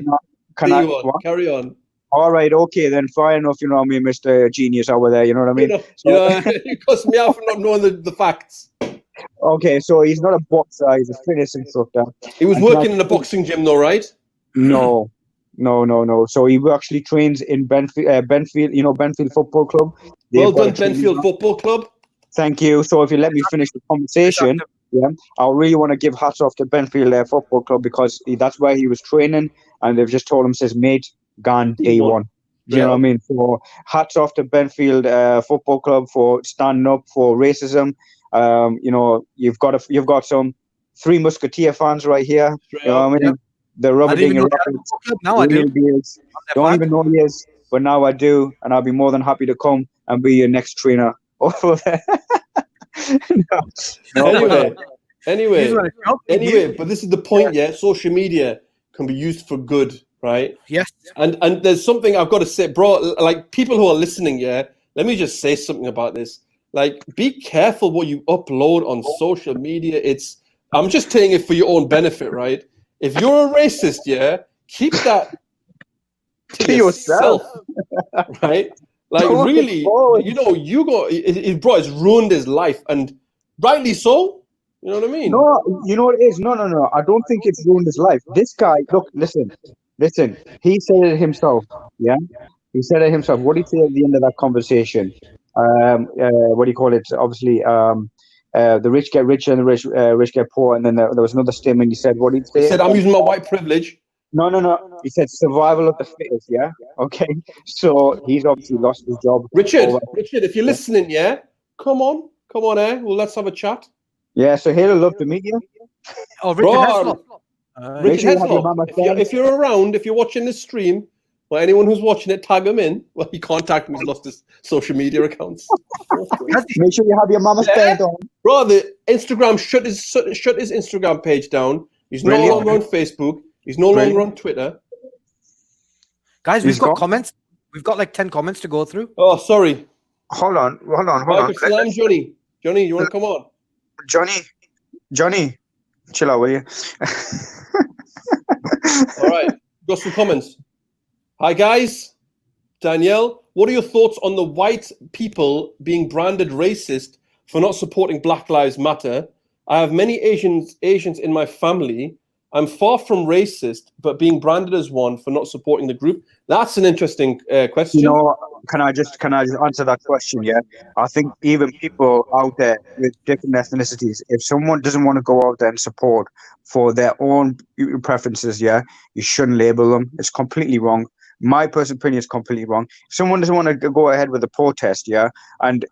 Carry on. All right, okay, then fine enough, you know what I mean, Mr. Genius over there, you know what I mean? You cuss me out for not knowing the facts. Okay, so he's not a boxer, he's a fitness instructor. He was working in a boxing gym though, right? No. So he actually trains in Benfield, you know, Benfield Football Club. Well done, Benfield Football Club. Thank you. So if you let me finish the conversation, yeah, I really want to give hats off to Benfield Football Club, because that's where he was training, and they've just told him, says, mate, gone day one. You know what I mean? So hats off to Benfield Football Club for standing up for racism. You know, you've got some Three Musketeer fans right here. You know what I mean? The rubber ding now I do. Don't even know he is, but now I do, and I'll be more than happy to come and be your next trainer over there. Anyway, but this is the point, yeah. Social media can be used for good, right? Yes. And there's something I've got to say, bro, like people who are listening, yeah, let me just say something about this. Like, be careful what you upload on social media. I'm just saying it for your own benefit, right? If you're a racist, yeah, keep that to yourself, right? Like, really, you know, bro, it's ruined his life, and rightly so. You know what I mean? No, you know what it is? No. I don't think it's ruined his life. This guy, look, listen. He said it himself, yeah? He said it himself. What did he say at the end of that conversation? What do you call it? Obviously, the rich get richer and the rich get poor. And then there was another statement he said. What did he say? He said, I'm using my white privilege. No. He said survival of the fittest, yeah? Okay. So he's obviously lost his job. Richard, if you're listening, yeah? Come on, Well, let's have a chat. Yeah, so he'll love to meet you. Oh, Richard Heslop. If you're around, if you're watching this stream, or anyone who's watching it, tag him in. Well, he contact me. He's lost his social media accounts. Make sure you have your mama's band on. Bro, the Instagram shut his Instagram page down. He's no longer on Facebook. He's no longer on Twitter. Guys, we've got comments. We've got like 10 comments to go through. Oh, sorry. Hold on. I'm Johnny. Johnny, you want to come on? Johnny, chill out, will you? All right, got some comments. Hi, guys. Danielle, what are your thoughts on the white people being branded racist for not supporting Black Lives Matter? I have many Asians in my family. I'm far from racist, but being branded as one for not supporting the group. That's an interesting question. You know, can I just answer that question? Yeah, I think even people out there with different ethnicities, if someone doesn't want to go out there and support for their own preferences, yeah, you shouldn't label them. It's completely wrong. My personal opinion is completely wrong. If someone doesn't want to go ahead with a protest, yeah, and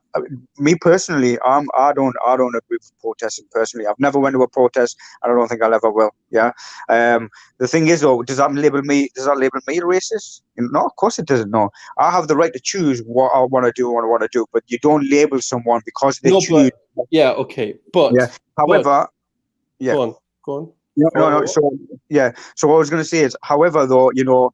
me personally, I don't agree with protesting personally. I've never went to a protest, and I don't think I'll ever will. Yeah. The thing is, though, does that label me racist? No, of course it doesn't. No, I have the right to choose what I want to do and what I want to do, but you don't label someone because they choose. Okay, but yeah. However, yeah. Go on. No. So what I was going to say is, however, though, you know,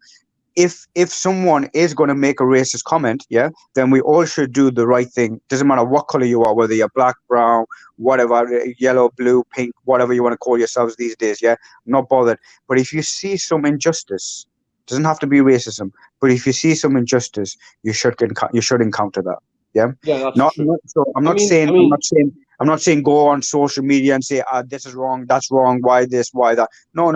if someone is going to make a racist comment, yeah, then we all should do the right thing. Doesn't matter what color you are, whether you're black, brown, whatever, yellow, blue, pink, whatever you want to call yourselves these days, yeah, I'm not bothered. But if you see some injustice, doesn't have to be racism, but if you see some injustice, you should encounter that. Yeah. Yeah, that's true. I'm not saying go on social media and say this is wrong, that's wrong, why this, why that. No.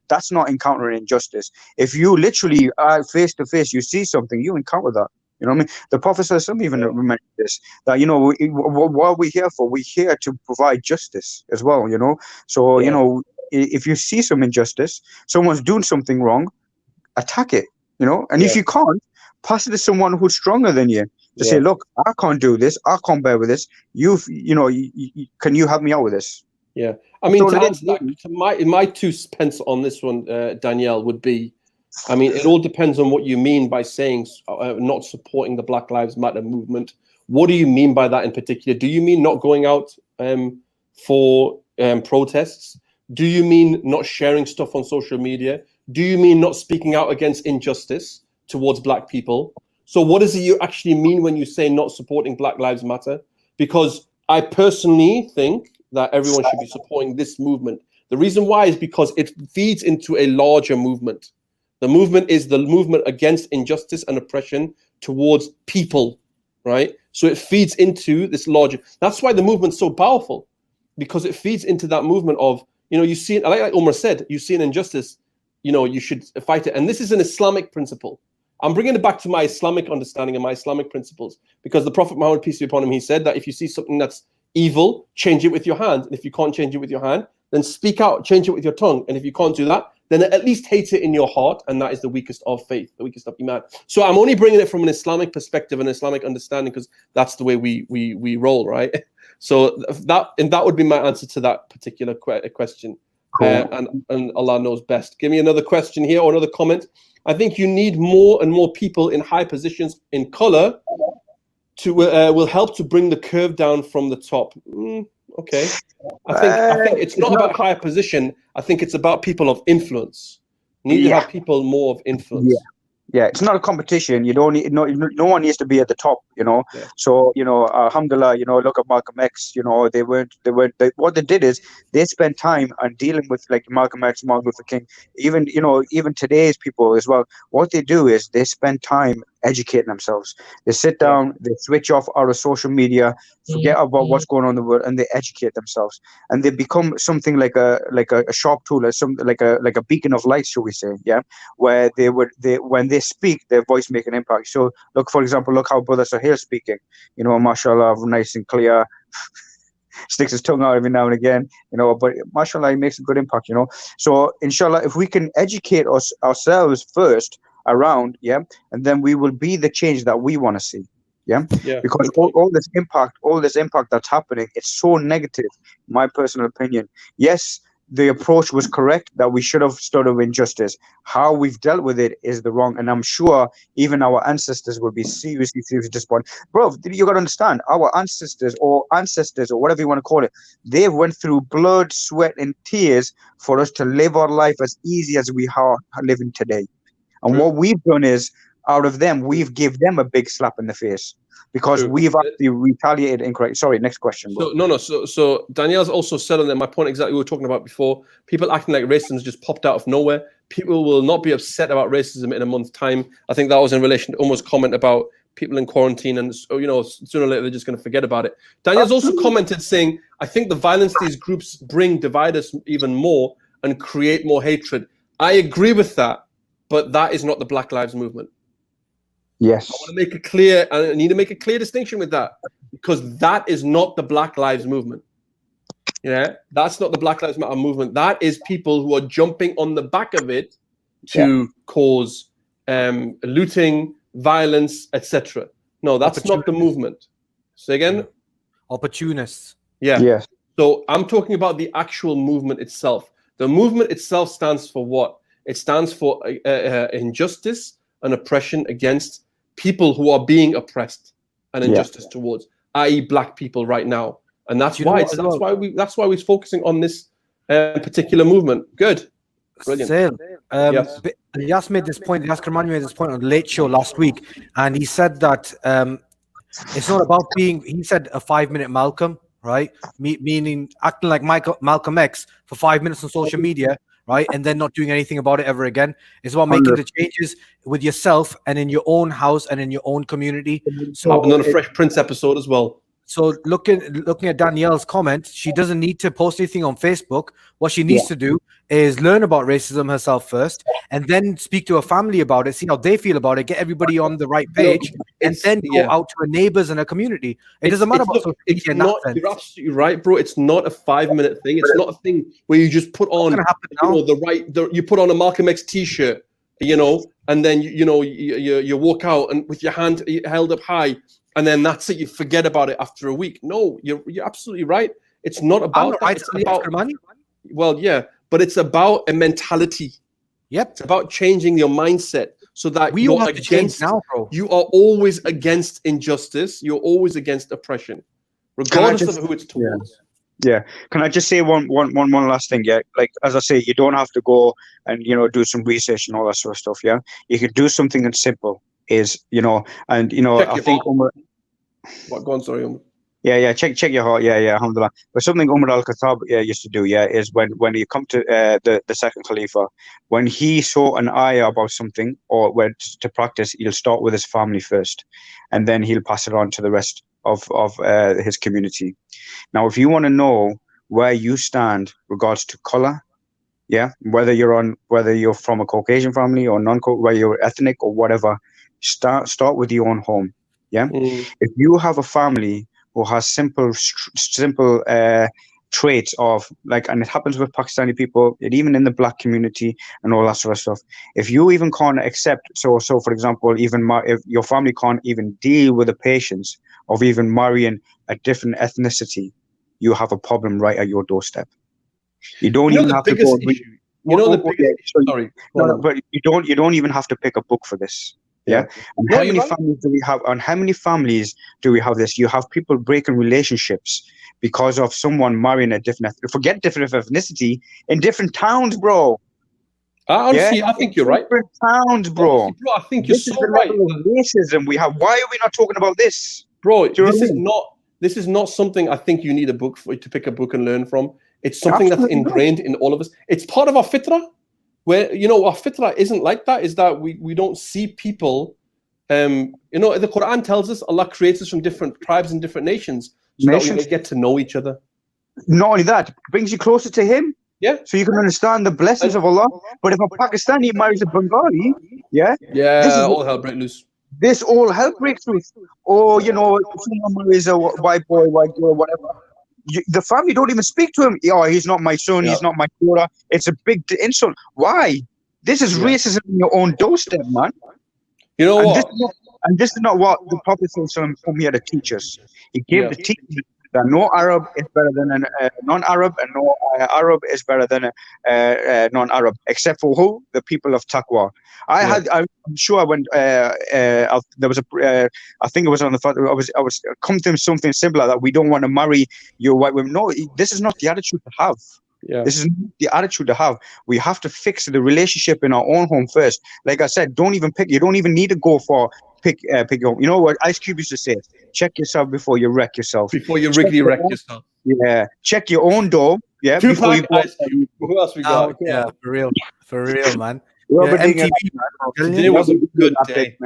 That's not encountering injustice. If you literally face to face, you see something, you encounter that. You know what I mean? The Prophet ﷺ even mentioned this, that, you know, what are we here for? We're here to provide justice as well, you know? So, you know, if you see some injustice, someone's doing something wrong, attack it, you know? And if you can't, pass it to someone who's stronger than you to say, look, I can't do this. I can't bear with this. You know, can you help me out with this? Yeah. I mean, to answer that, my 2 pence on this one, Danielle, would be, I mean, it all depends on what you mean by saying not supporting the Black Lives Matter movement. What do you mean by that in particular? Do you mean not going out for protests? Do you mean not sharing stuff on social media? Do you mean not speaking out against injustice towards Black people? So what does it you actually mean when you say not supporting Black Lives Matter? Because I personally think that everyone should be supporting this movement. The reason why is because it feeds into a larger movement. The movement is the movement against injustice and oppression towards people, right? So it feeds into this larger. That's why the movement's so powerful, because it feeds into that movement of, you know, you see, like Omar said, you see an injustice, you know, you should fight it. And this is an Islamic principle. I'm bringing it back to my Islamic understanding and my Islamic principles, because the Prophet Muhammad, peace be upon him, he said that if you see something that's evil, change it with your hand. And if you can't change it with your hand, then speak out, change it with your tongue. And if you can't do that, then at least hate it in your heart, and that is the weakest of faith, the weakest of iman. So I'm only bringing it from an Islamic perspective and Islamic understanding, because that's the way we roll, right? So that would be my answer to that particular question. Cool. And Allah knows best. Give me another question here or another comment. I think you need more and more people in high positions in color to will help to bring the curve down from the top. Okay. I think it's not about higher position. I think it's about people of influence. Need to have people more of influence. Yeah, it's not a competition. You don't need, no one needs to be at the top, you know. Yeah. So, you know, alhamdulillah, you know, look at Malcolm X, you know, what they did is they spent time on dealing with like Malcolm X, Martin Luther King, even, you know, even today's people as well. What they do is they spend time educating themselves. They sit down, they switch off out of social media, forget about what's going on in the world, and they educate themselves. And they become something like a sharp tool, like a beacon of light, shall we say, yeah, where when they speak, their voice make an impact. So look, for example, look how Brother Sohail speaking, you know, mashallah, nice and clear. Sticks his tongue out every now and again, you know, but mashallah, he makes a good impact, you know. So inshallah, if we can educate ourselves first around, and then we will be the change that we want to see. Because all this impact that's happening, it's so negative, in my personal opinion. Yes, the approach was correct, that we should have stood up injustice. How we've dealt with it is the wrong, and I'm sure even our ancestors will be seriously disappointed. Bro, you got to understand, our ancestors or whatever you want to call it, they went through blood, sweat, and tears for us to live our life as easy as we are living today. And what we've done is, out of them, we've give them a big slap in the face, because we've actually retaliated incorrectly. Sorry, next question. Bro. So Danielle's also said on that, my point exactly we were talking about before, people acting like racism just popped out of nowhere. People will not be upset about racism in a month's time. I think that was in relation to Omar's comment about people in quarantine, and, you know, sooner or later they're just going to forget about it. Danielle's also commented saying, I think the violence these groups bring divide us even more and create more hatred. I agree with that, but that is not the Black Lives Movement. Yes. I want to make it clear. I need to make a clear distinction with that, because that is not the Black Lives Movement. Yeah, that's not the Black Lives Matter movement. That is people who are jumping on the back of it to cause looting, violence, etc. No, that's not the movement. Say again? Opportunists. Yeah. Yes. So I'm talking about the actual movement itself. The movement itself stands for what? It stands for injustice and oppression against people who are being oppressed and injustice towards, i.e., Black people right now, and that's why we're focusing on this particular movement. Good, brilliant. Yas made this point. Yas Kermani made this point on the Late Show last week, and he said that it's not about being. He said a 5-minute Malcolm, right? Meaning acting like Malcolm X for 5 minutes on social media. Right, and then not doing anything about it ever again. It's about making the changes with yourself and in your own house and in your own community. So happened on a Fresh Prince episode as well. So looking at Danielle's comment, she doesn't need to post anything on Facebook. What she needs to do is learn about racism herself first, and then speak to her family about it, see how they feel about it, get everybody on the right page, and then go out to her neighbors and her community. It doesn't matter about social media in that sense. You're absolutely right, bro. It's not a 5-minute thing. It's not a thing where you just put on, you put on a Malcolm X t-shirt, and then you walk out and with your hand held up high, and then that's it. You forget about it after a week. No, you're absolutely right. It's not about that. It's about money. Well, yeah, but it's about a mentality. Yep. It's about changing your mindset so that we all have to change now, bro. You are always against injustice. You're always against oppression, regardless of who it's towards. Yeah. Can I just say one last thing? Yeah. Like, as I say, you don't have to go and, do some research and all that sort of stuff. Yeah. You could do something that's simple is, I think what? Go on, sorry, Umar. Yeah, check your heart. Yeah, alhamdulillah. But something Umar al-Khattab used to do, is when you come to the second Khalifa, when he saw an ayah about something or where to practice, he'll start with his family first, and then he'll pass it on to the rest of his community. Now, if you want to know where you stand regards to color, whether you're from a Caucasian family or whether you're ethnic or whatever, start with your own home. Yeah, if you have a family who has simple traits of and it happens with Pakistani people, and even in the black community and all that sort of stuff. If you even can't accept, so for example, if your family can't even deal with the patience of even marrying a different ethnicity, you have a problem right at your doorstep. You don't even have to go. Sorry, but you don't even have to pick a book for this. Yeah. And how many families do we have? And how many families do we have this? You have people breaking relationships because of someone marrying a different ethnicity in different towns, bro. Honestly, I think you're right. Different towns, bro. Honestly, bro, I think you're so right. Racism we have. Why are we not talking about this, bro? This is not something I think you need a book for to pick a book and learn from. It's something that's ingrained in all of us. It's part of our fitrah. Where our fitrah isn't like that, is that we don't see people. The Quran tells us Allah creates us from different tribes and different nations, so that we may get to know each other. Not only that, it brings you closer to Him. Yeah. So you can understand the blessings of Allah. But if a Pakistani marries a Bengali, all hell breaks loose. This all hell breaks loose. Or someone marries a white boy, white girl, whatever. The family don't even speak to him. He's not my son. He's not my daughter. It's a big insult. Why? This is racism on your own doorstep, man. You know what? This is not what the Prophet ﷺ come here to teach us. He gave the teaching that no Arab is better than a non-Arab, and no Arab is better than a non-Arab, except for who? The people of Taqwa. I'm sure when there was I think it was on the I was come to something similar that we don't want to marry your white women. No, this is not the attitude to have. Yeah. This is not the attitude to have. We have to fix the relationship in our own home first. Like I said, you don't even need to go for pick your home. You know what Ice Cube used to say? Check yourself before you wreck yourself. Before you really wreck yourself. Yeah. Check your own door. Yeah. Before you go. Who else we got? Yeah, for real, man. MTV, today was a good day.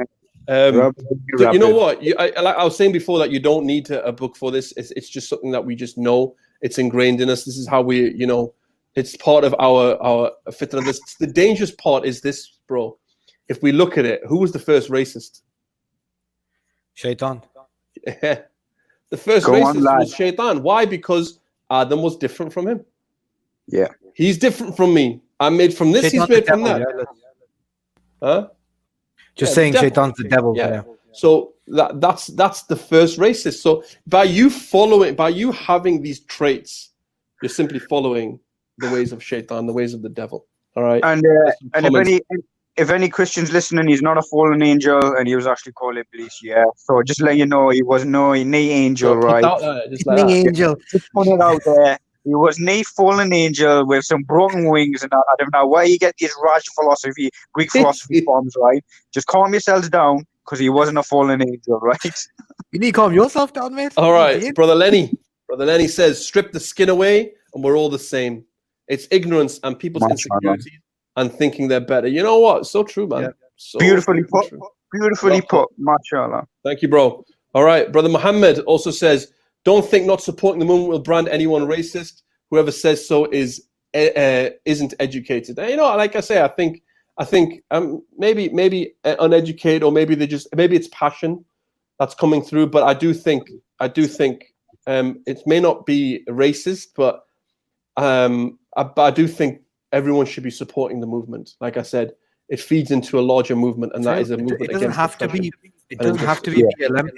You know what? I was saying before that you don't need a book for this. It's just something that we just know. It's ingrained in us. This is how we, it's part of our fitrah. The dangerous part is this, bro. If we look at it, who was the first racist? Shaitan. The first racist was Shaitan. Why? Because Adam was different from him. Yeah. He's different from me. I'm made from this. He's made from that. Just saying, Shaitan's the devil. Yeah. So that's the first racist. So by you having these traits, you're simply following the ways of Shaitan, the ways of the devil. All right. And if any Christians listening, he's not a fallen angel, and he was actually called Iblis. Yeah. So just let you know, he was no angel, right? Angel. Just put it out there. He was a fallen angel with some broken wings, and I don't know why you get these Raj philosophy, Greek philosophy forms, right? Just calm yourselves down, because he wasn't a fallen angel, right? You need to calm yourself down, mate. All right, Brother Lenny. Brother Lenny says, strip the skin away, and we're all the same. It's ignorance and people's insecurity and thinking they're better. You know what? So true, man. Yeah. So beautifully put. Beautifully put. MashaAllah. Thank you, bro. All right, Brother Muhammad also says, Don't think not supporting the movement will brand anyone racist. Whoever says so isn't educated. And, like I say, I think maybe uneducated, or maybe maybe it's passion that's coming through. But I do think it may not be racist, but I do think everyone should be supporting the movement. Like I said, it feeds into a larger movement, and that is a movement. It doesn't have to be. It doesn't have to be BLM.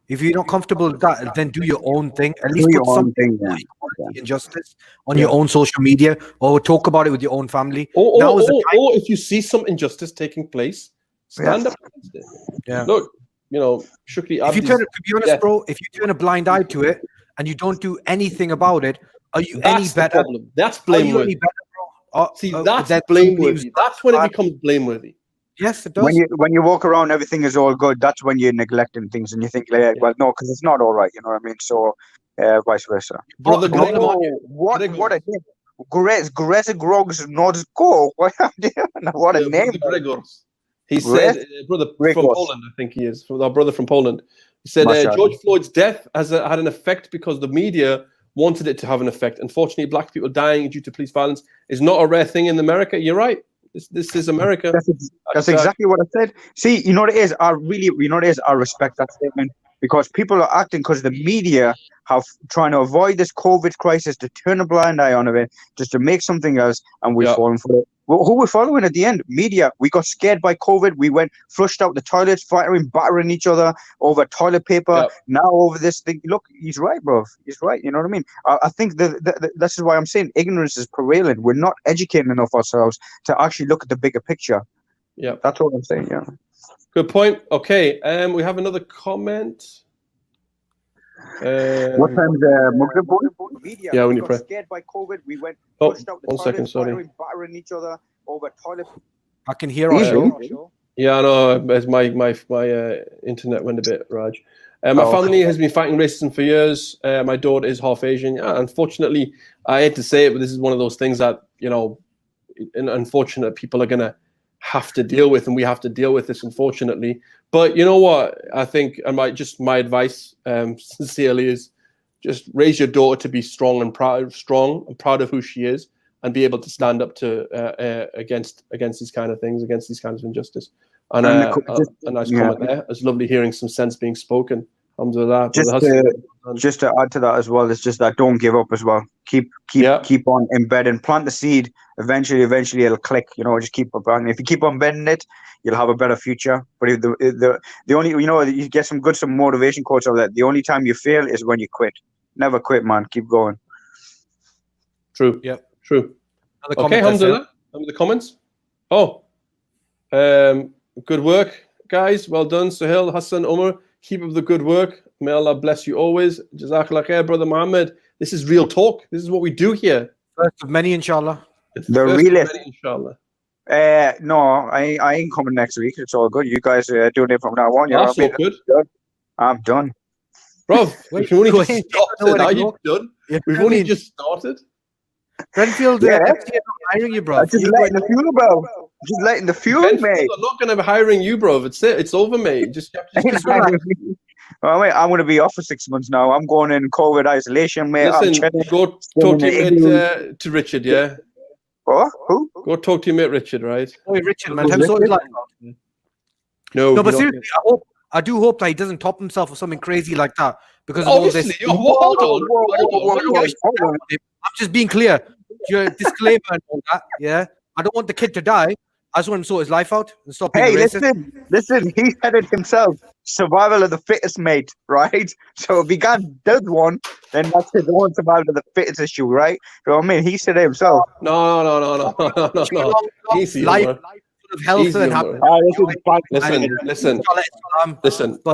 If you're not comfortable with that, then do your own thing. At least put something injustice on your own social media, or talk about it with your own family. Or if you see some injustice taking place, stand up against it. Yeah. Look, Shukri. If you to be honest, bro, if you turn a blind eye to it and you don't do anything about it, are you any better? Problem. That's blameworthy. That's blameworthy. That's when it becomes blameworthy. Yes, it does. When you walk around, everything is all good. That's when you're neglecting things, and you think, well, no, because it's not all right. You know what I mean? So, vice versa. Brother, what a name! Greta Grogs not go. What a name! Gregors. He said, brother from Poland, I think he is, our brother from Poland. He said George Floyd's death had an effect because the media wanted it to have an effect. Unfortunately, black people dying due to police violence is not a rare thing in America. You're right. This is America. That's exactly what I said. See, you know what it is? I respect that statement, because people are acting because the media have trying to avoid this COVID crisis, to turn a blind eye on it, just to make something else, and we're falling for it. Who we're following at the end? Media. We got scared by COVID. We went flushed out the toilets, battering each other over toilet paper. Now over this thing. Look, he's right, bro. He's right. You know what I mean? I think this is why I'm saying ignorance is prevalent. We're not educating enough ourselves to actually look at the bigger picture. Yeah, that's what I'm saying. Yeah. Good point. Okay, we have another comment. What time the media? Yeah, when you pray. Scared by COVID, we went. Out the sorry. Battering each other over toilet. I can hear our show. Yeah, I know. As my internet went a bit, Raj. My family has been fighting racism for years. My daughter is half Asian. Unfortunately, I hate to say it, but this is one of those things that unfortunate people are gonna have to deal with, and we have to deal with this, unfortunately. But you know what? I think, my advice, sincerely, is just raise your daughter to be strong and proud of who she is, and be able to stand up to against these kind of things, against these kinds of injustice. And a nice comment there. It's lovely hearing some sense being spoken. Just to add to that as well, it's just that don't give up as well. Keep on embedding, plant the seed. Eventually it'll click. Just keep on. If you keep on embedding it, you'll have a better future. But if the only you get some motivation quotes of that. The only time you fail is when you quit. Never quit, man. Keep going. True. Yep. True. Okay, alhamdulillah. The comments. Good work, guys. Well done, Sohail, Hassan, Omar. Keep up the good work. May Allah bless you always. Jazakallah khair, brother Muhammad. This is real talk. This is what we do here. First of many, inshallah. The realist. Inshallah. No, I ain't coming next week. It's all good. You guys are doing it from now on. That's all good. I'm done. Bro, we've only just started. Are you done? We've only just started. Brentfield, hiring you, bro. Just letting the fuel, bro. Just letting the fuel, mate. I'm not going to be hiring you, bro. It's over, mate. Just well, mate, I'm going to be off for 6 months now. I'm going in COVID isolation, mate. Listen, go talk to your mate, to Richard, yeah? What? Who? Go talk to your mate, Richard, right? Oh, Richard, man. No, but seriously, I do hope that he doesn't top himself or something crazy like that, because of all this. Hold on. I'm just being clear. Your disclaimer and all that, yeah? I don't want the kid to die. I just want to sort his life out and stop being racist. Listen, he said it himself. Survival of the fittest, mate, right? So if he does one, then that's the one survival of the fittest issue, right? You know what I mean? He said it himself. No. Easy, life of health and happiness. Listen.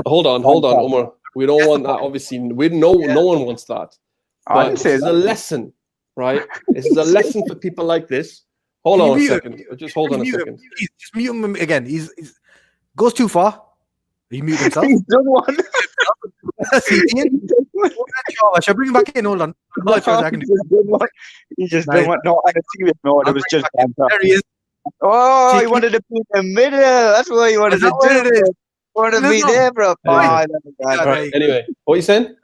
Hold on, Omar. We don't want that, obviously. No one wants that. But this is a lesson, right? This is a lesson for people like this. Hold on a second. Just hold on a second. Just mute him again. He's goes too far. He muted himself. He's done one. Shall I bring him back in? Hold on. He just done one. No, I can see it. No, it was just there he is. Oh, he wanted to be in the middle. That's what he wanted to do. Wanted to be there, bro. Right. Anyway, what are you saying?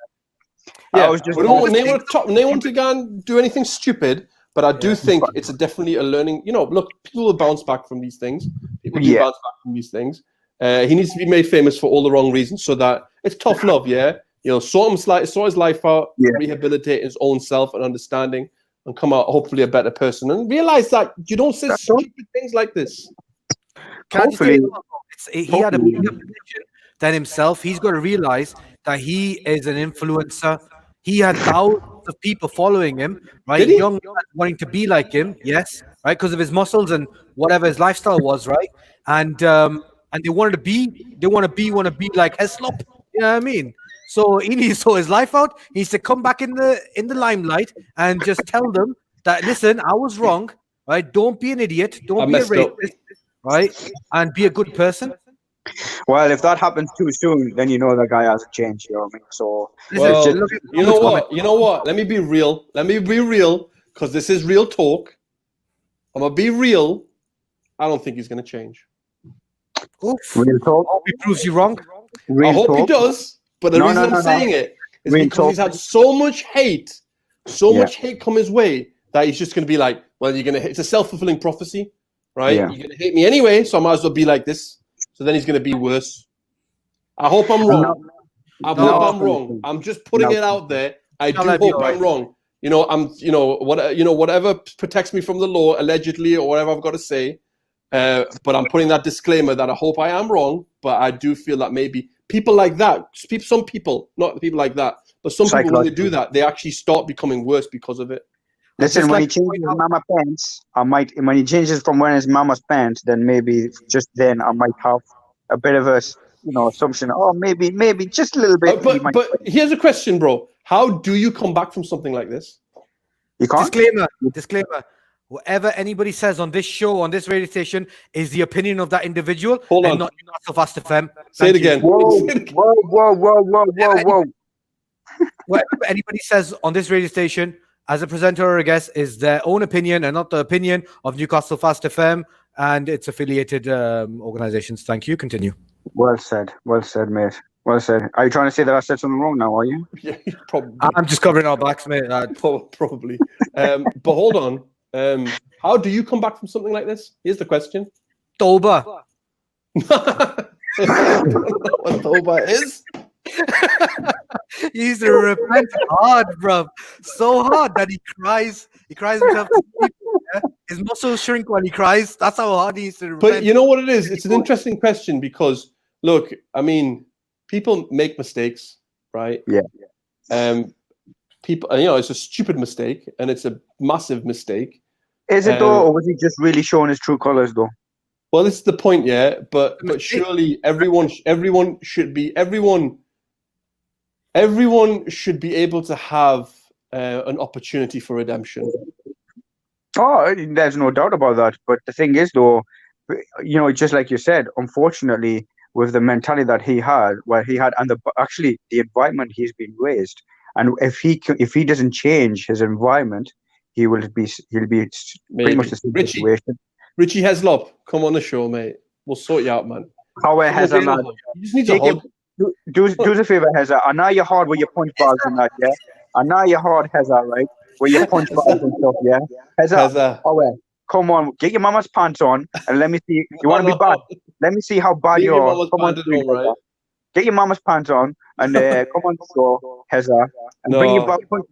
Yeah, I was just we don't want to go and do anything stupid, but I do think it's definitely a learning. You know, look, people will bounce back from these things. People do bounce back from these things. He needs to be made famous for all the wrong reasons, so that it's tough love. Yeah, you know, sort his life out, rehabilitate his own self and understanding, and come out hopefully a better person. And realize that you don't say stupid things like this. Hopefully, he had a bigger position than himself. He's got to realize that he is an influencer. He had thousands of people following him, right? Young wanting to be like him, yes, right, because of his muscles and whatever his lifestyle was, right? And they want to be like Heslop, you know what I mean? So he needs to sort his life out. He needs to come back in the limelight and just tell them that, listen, I was wrong, right? Don't be an idiot. Don't be a racist, right? And be a good person. Well, if that happens too soon, then you know the guy hasn't changed. You know what I mean? So, you know what? Let me be real. Because this is real talk. I'm gonna be real. I don't think he's gonna change. Real talk. I hope he proves you wrong. I hope he does. But the reason I'm saying it is because he's had so much hate come his way that he's just gonna be like, well, it's a self-fulfilling prophecy, right? Yeah. You're gonna hate me anyway, so I might as well be like this. So then he's going to be worse. I hope I'm wrong. I hope I'm wrong. I'm just putting it out there. I do hope I'm wrong. You know, whatever protects me from the law, allegedly, or whatever I've got to say. But I'm putting that disclaimer that I hope I am wrong. But I do feel that maybe people like that, some people, not people like that, but some people, when they do that, they actually start becoming worse because of it. Listen, when he changes mama pants, when he changes from wearing his mama's pants, then maybe just then I might have a bit of a, assumption. Oh, maybe just a little bit. But here's a question, bro. How do you come back from something like this? You can't. Disclaimer. Whatever anybody says on this show, on this radio station, is the opinion of that individual. Hold on. Not so fast FM. Say it again. Whoa. Whatever anybody says on this radio station, as a presenter or a guest, is their own opinion and not the opinion of Newcastle Fast FM and its affiliated organizations. Thank you. Continue. Well said, mate. Well said. Are you trying to say that I said something wrong now, are you? Yeah, probably. I'm just covering our backs, mate. Probably. But hold on. How do you come back from something like this? Here's the question. Toba. What Toba is? He's to repent hard, bro. So hard that he cries. He cries himself to sleep. Yeah? His muscles shrink when he cries. That's how hard he needs to repent. But you know what it is? It's an interesting question because, look, I mean, people make mistakes, right? Yeah. People, it's a stupid mistake and it's a massive mistake. Is it though, or was he just really showing his true colors though? Well, this is the point, yeah. But surely everyone should be able to have an opportunity for redemption. Oh, there's no doubt about that. But the thing is, though, just like you said, unfortunately, with the mentality that he had, and the environment he's been raised, and if he doesn't change his environment, he'll be pretty much the same situation. Richie Heslop, come on the show, mate. We'll sort you out, man. How Hezza, man? You just need to hug. Do us a favor, Hezza. I know you're hard with your punch bags and that, yeah? I know you're hard, Hezza, right? With your punch bags and stuff, yeah? Hezza, come on, get your mama's pants on and let me see. You want to be bad? Let me see how bad you are. Come on, right? Get your mama's pants on and come on, so Hezza. And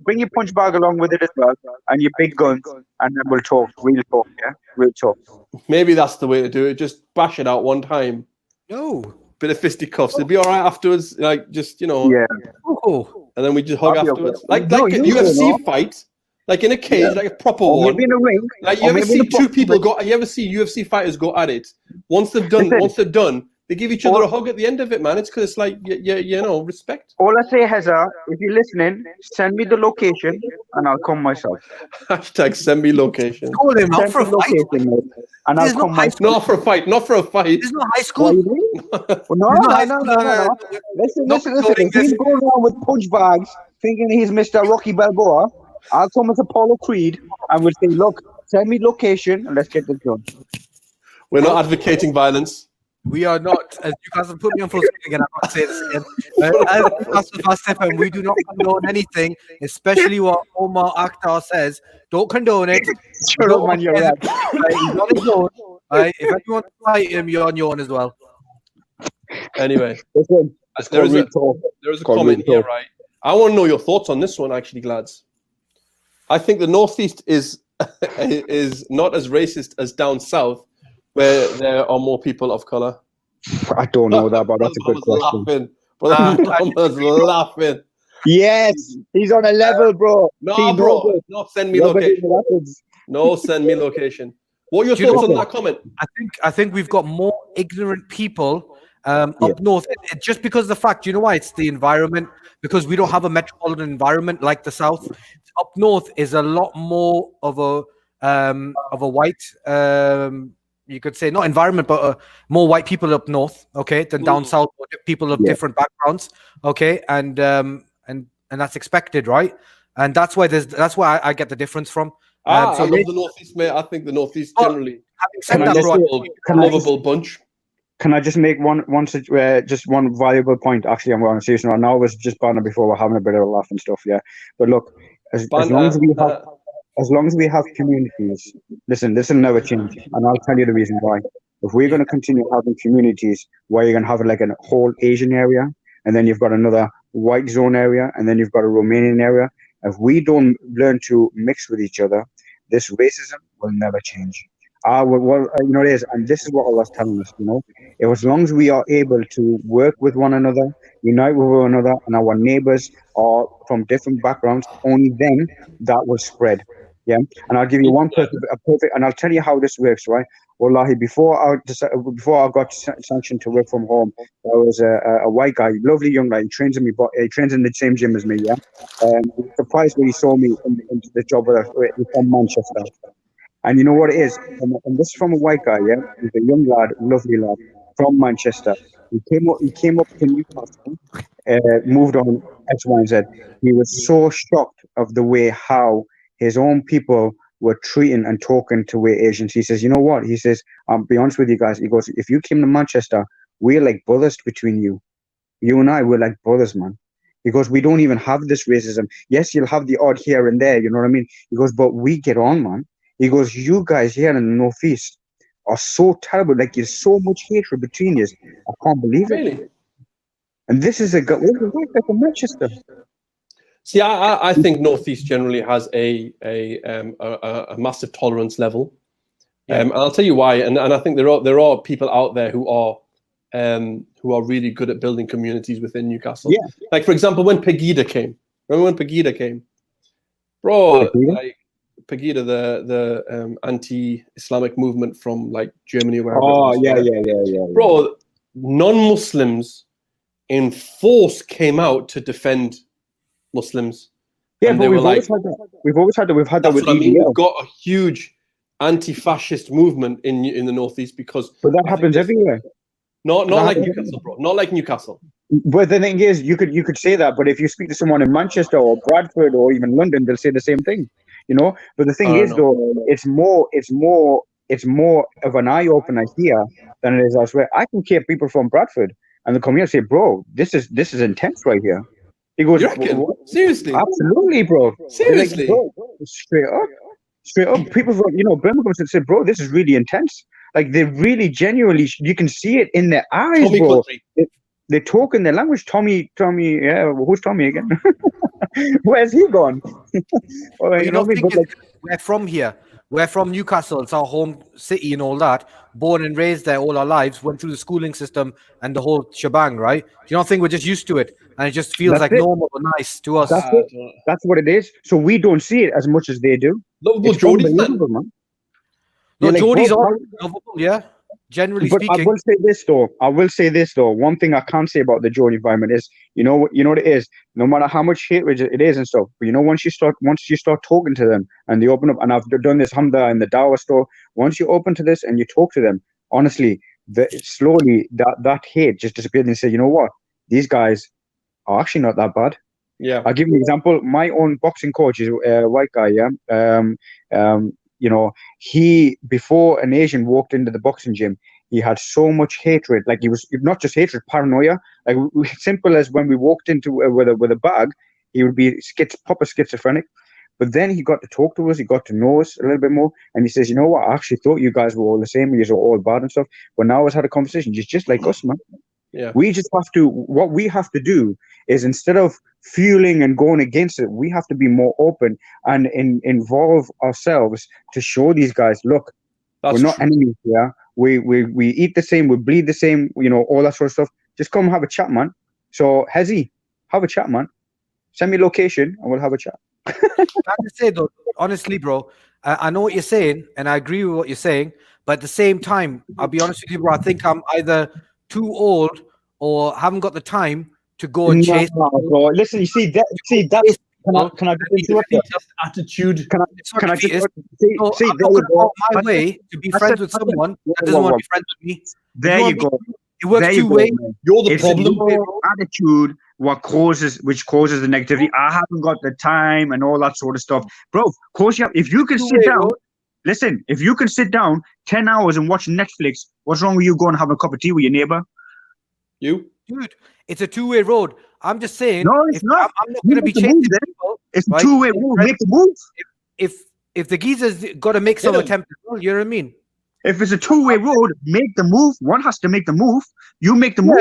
bring your punch bag along with it as well and your big guns, and then we'll talk. Real talk, yeah? Real talk. Maybe that's the way to do it. Just bash it out one time. No. Bit of fisticuffs. It'll be all right afterwards. Like, just, Yeah. Oh. And then we just hug afterwards. Like a UFC fight. Like in a cage, like a proper one. Maybe in a ring. Like you ever see two people you ever see UFC fighters go at it? Once they're done, they give each other a hug at the end of it, man. It's because it's like, respect. All I say, Hezza, if you're listening, send me the location and I'll come myself. Hashtag send me location. Call him out for a fight. And I'll come myself. Not for a fight. There's no high school. No. Listen. If he's going around with punch bags thinking he's Mr. Rocky Balboa, I'll come as Apollo Creed and we'll say, look, send me location and let's get this done. We're not advocating violence. We are not, as Newcastle put me on full screen again. I'm not saying this again. As Newcastle Fast FM, we do not condone anything, especially what Omar Akhtar says. Don't condone it. Shut up, man, you're right. He's on his own. If anyone wants to fight him, you're on your own as well. Anyway, Listen, there is a comment here, right? I want to know your thoughts on this one, actually, Glads. I think the Northeast is not as racist as down south, where there are more people of color. I don't know that, but that's a good question. I was laughing. Yes, he's on a level, bro. No, bro. No, send me location. No, send me location. What are your thoughts on that comment? I think we've got more ignorant people up north. Just because of the fact, you know why? It's the environment. Because we don't have a metropolitan environment like the south. Up north is a lot more of a white, you could say, not environment, but more white people up north, okay, than down south, people of different backgrounds, okay, and that's expected, right? And that's why I get the difference from. So I love the Northeast, mate. I think the Northeast generally lovable bunch. Can I just make one valuable point? Actually, I'm going to say this now. Now I was just banter before, we're having a bit of a laugh and stuff, yeah. But look, as long as we have communities, listen, this will never change, and I'll tell you the reason why. If we're going to continue having communities where you're going to have like a whole Asian area, and then you've got another white zone area, and then you've got a Romanian area, if we don't learn to mix with each other, this racism will never change. It is, and this is what Allah's telling us, as long as we are able to work with one another, unite with one another, and our neighbors are from different backgrounds, only then that will spread. Yeah, and I'll give you one perfect, and I'll tell you how this works, right? Wallahi, before I got sanctioned to work from home, there was a white guy, lovely young guy. He trains in the same gym as me. Yeah, he was surprised when he saw me into the job from Manchester. And you know what it is? And this is from a white guy, yeah? He's a young lad, lovely lad, from Manchester. He came up to Newcastle, moved on X, Y, and Z. He was so shocked of the way how his own people were treating and talking to Asians. He says, you know what? He says, I'll be honest with you guys. He goes, if you came to Manchester, we're like brothers between you. You and I, we're like brothers, man. He goes, we don't even have this racism. Yes, you'll have the odd here and there, you know what I mean? He goes, but we get on, man. He goes, you guys here in the Northeast are so terrible. Like, there's so much hatred between you. I can't believe it. Really? And this is a guy from Manchester. See, I think Northeast generally has a massive tolerance level. And I'll tell you why. And I think there are people out there who are really good at building communities within Newcastle. Yeah. Like, for example, when Pegida came. Remember when Pegida came? Bro, like Pegida, the anti-Islamic movement from like Germany or wherever. Oh, yeah. Bro, non-Muslims in force came out to defend Muslims. Yeah, but we've always had that. We've had that with EDL. We've got a huge anti-fascist movement in the Northeast because. But that happens everywhere. Not like Newcastle, bro. Not like Newcastle. But the thing is, you could say that, but if you speak to someone in Manchester or Bradford or even London, they'll say the same thing. But the thing is, though, it's more of an eye opener here than it is elsewhere. I can hear people from Bradford and they come here and say, "Bro, this is intense right here." He goes, "Seriously?" Absolutely, bro. Seriously, like, bro, straight up. People from Birmingham say, "Bro, this is really intense." Like, they really genuinely, you can see it in their eyes, Tommy bro. They talk in their language. Tommy, yeah, who's Tommy again? Where's he gone? We're from here. We're from Newcastle. It's our home city and all that. Born and raised there all our lives. Went through the schooling system and the whole shebang, right? Do you not think we're just used to it? And it just feels normal or nice to us. That's what it is. So we don't see it as much as they do. Lovable Geordies, man. No, Geordies are lovable, yeah. Generally speaking. I will say this though. One thing I can't say about the Geordie environment is, you know what it is. No matter how much hatred it is and stuff, but once you start talking to them and they open up, and I've done this Hamda in the Dawah store. Once you open to this and you talk to them, honestly, slowly that hate just disappears, and you say, you know what, these guys are actually not that bad. Yeah. I'll give you an example. My own boxing coach is a white guy. Yeah. He, before an Asian walked into the boxing gym, he had so much hatred. Like he was not just hatred, paranoia. Like simple as when we walked into with a bag, he would be proper schizophrenic. But then he got to talk to us. He got to know us a little bit more, and he says, "You know what? I actually thought you guys were all the same. You were all bad and stuff. But now I've had a conversation, just like us, man. Yeah. We just have to. What we have to do is instead of fueling and going against it, we have to be more open and involve ourselves to show these guys, look, we're not enemies here. We eat the same, we bleed the same, all that sort of stuff. Just come have a chat, man. So Hezi, have a chat, man. Send me location and we'll have a chat. I have to say though, honestly, bro, I know what you're saying, and I agree with what you're saying. But at the same time, I'll be honest with you, bro. I think I'm either too old or haven't got the time to go and chase. No, bro. Listen, you see that. Can I just interrupt you? Attitude. Can I just see? I'm not going to go my way to be friends with someone that doesn't want to be friends with me. There you go. It works two ways. You're the problem. Attitude, which causes the negativity. I haven't got the time and all that sort of stuff, bro. Of course you have. If you can sit down, listen. If you can sit down 10 hours and watch Netflix, what's wrong with you going and having a cup of tea with your neighbor? You, dude, it's a two-way road. I'm just saying. No, it's not. I'm not going to be chasing people. It's a two-way road. Make the move. If the geezer's got to make some attempt, you know what I mean? If it's a two-way road, make the move. One has to make the move. You make the move.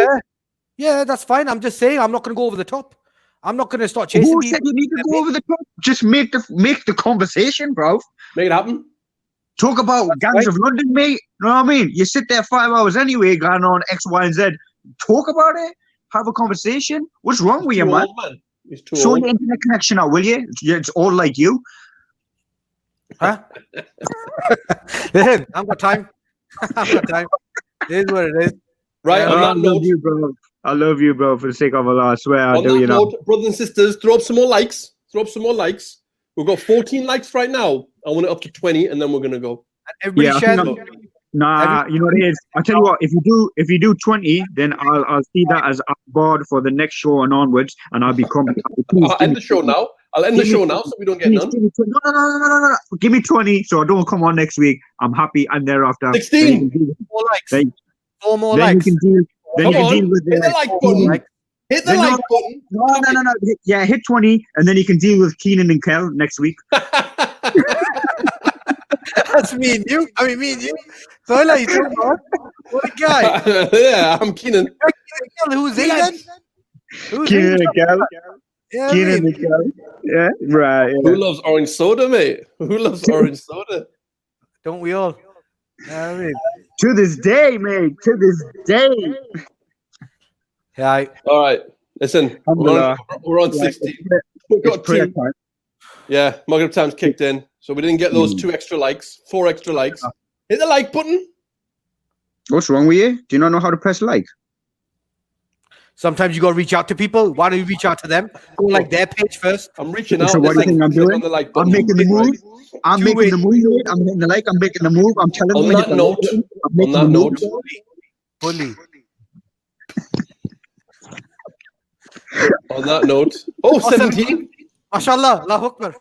Yeah, that's fine. I'm just saying I'm not going to go over the top. I'm not going to start chasing people. Who said you need to go over the top? Just make the conversation, bro. Make it happen. Talk about gangs of London, mate. You know what I mean? You sit there 5 hours anyway, going on X, Y, and Z. Talk about it. Have a conversation. What's wrong with you, man? Show your internet connection out, will you? It's all like you. Huh? Listen, I've got time. I've got time. It is what it is. Right, on that note, bro. I love you, bro, for the sake of Allah. I swear I do, brothers and sisters, throw up some more likes. We've got 14 likes right now. I want it up to 20, and then we're gonna go. And everybody shares. Nah, you know what it is. I tell you what, if you do 20, then I'll see that as a board for the next show and onwards, and I'll become. I'll end the show now. I'll end the show now, so we don't get none. No. Give me 20, so I don't come on next week. I'm happy, and thereafter 16 more likes. 4 more likes. Then you can deal with hit the like button. Hit the like button. No. Yeah, hit 20, and then you can deal with Keenan and Kel next week. That's me and you. I mean, me and you. Sohail, you talking about? What a guy. Yeah, I'm Keenan. Who's he then? Keenan and Kel. Yeah, Keenan and Kel. Yeah, right. Yeah. Who loves orange soda, mate? Who loves orange soda? Don't we all? I mean, to this day, mate. To this day. Yeah. All right. Listen, we're on 16. We've got 2. Yeah, Maghrib time's kicked in, so we didn't get those 4 extra likes. Hit the like button. What's wrong with you? Do you not know how to press like? Sometimes you got to reach out to people. Why don't you reach out to them? Go like their page first. I'm reaching out. So what do you think I'm doing? I'm making the move. I'm making the move. I'm hitting the like. I'm making the move. I'm telling you. On that note. Bully. On that note. Oh, 17. MashaAllah. Allahu Akbar.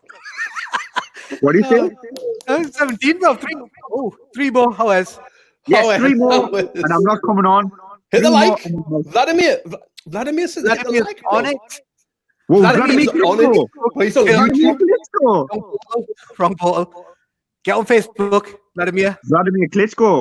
What do you think? 17, bro. 3 more. How else? Yes, 3 more. And I'm not coming on. Hit the like. Vladimir says Vladimir's like on it. Whoa, Vladimir's on it. He's on YouTube. Wrong portal. Get on Facebook, Vladimir. Vladimir Klitschko.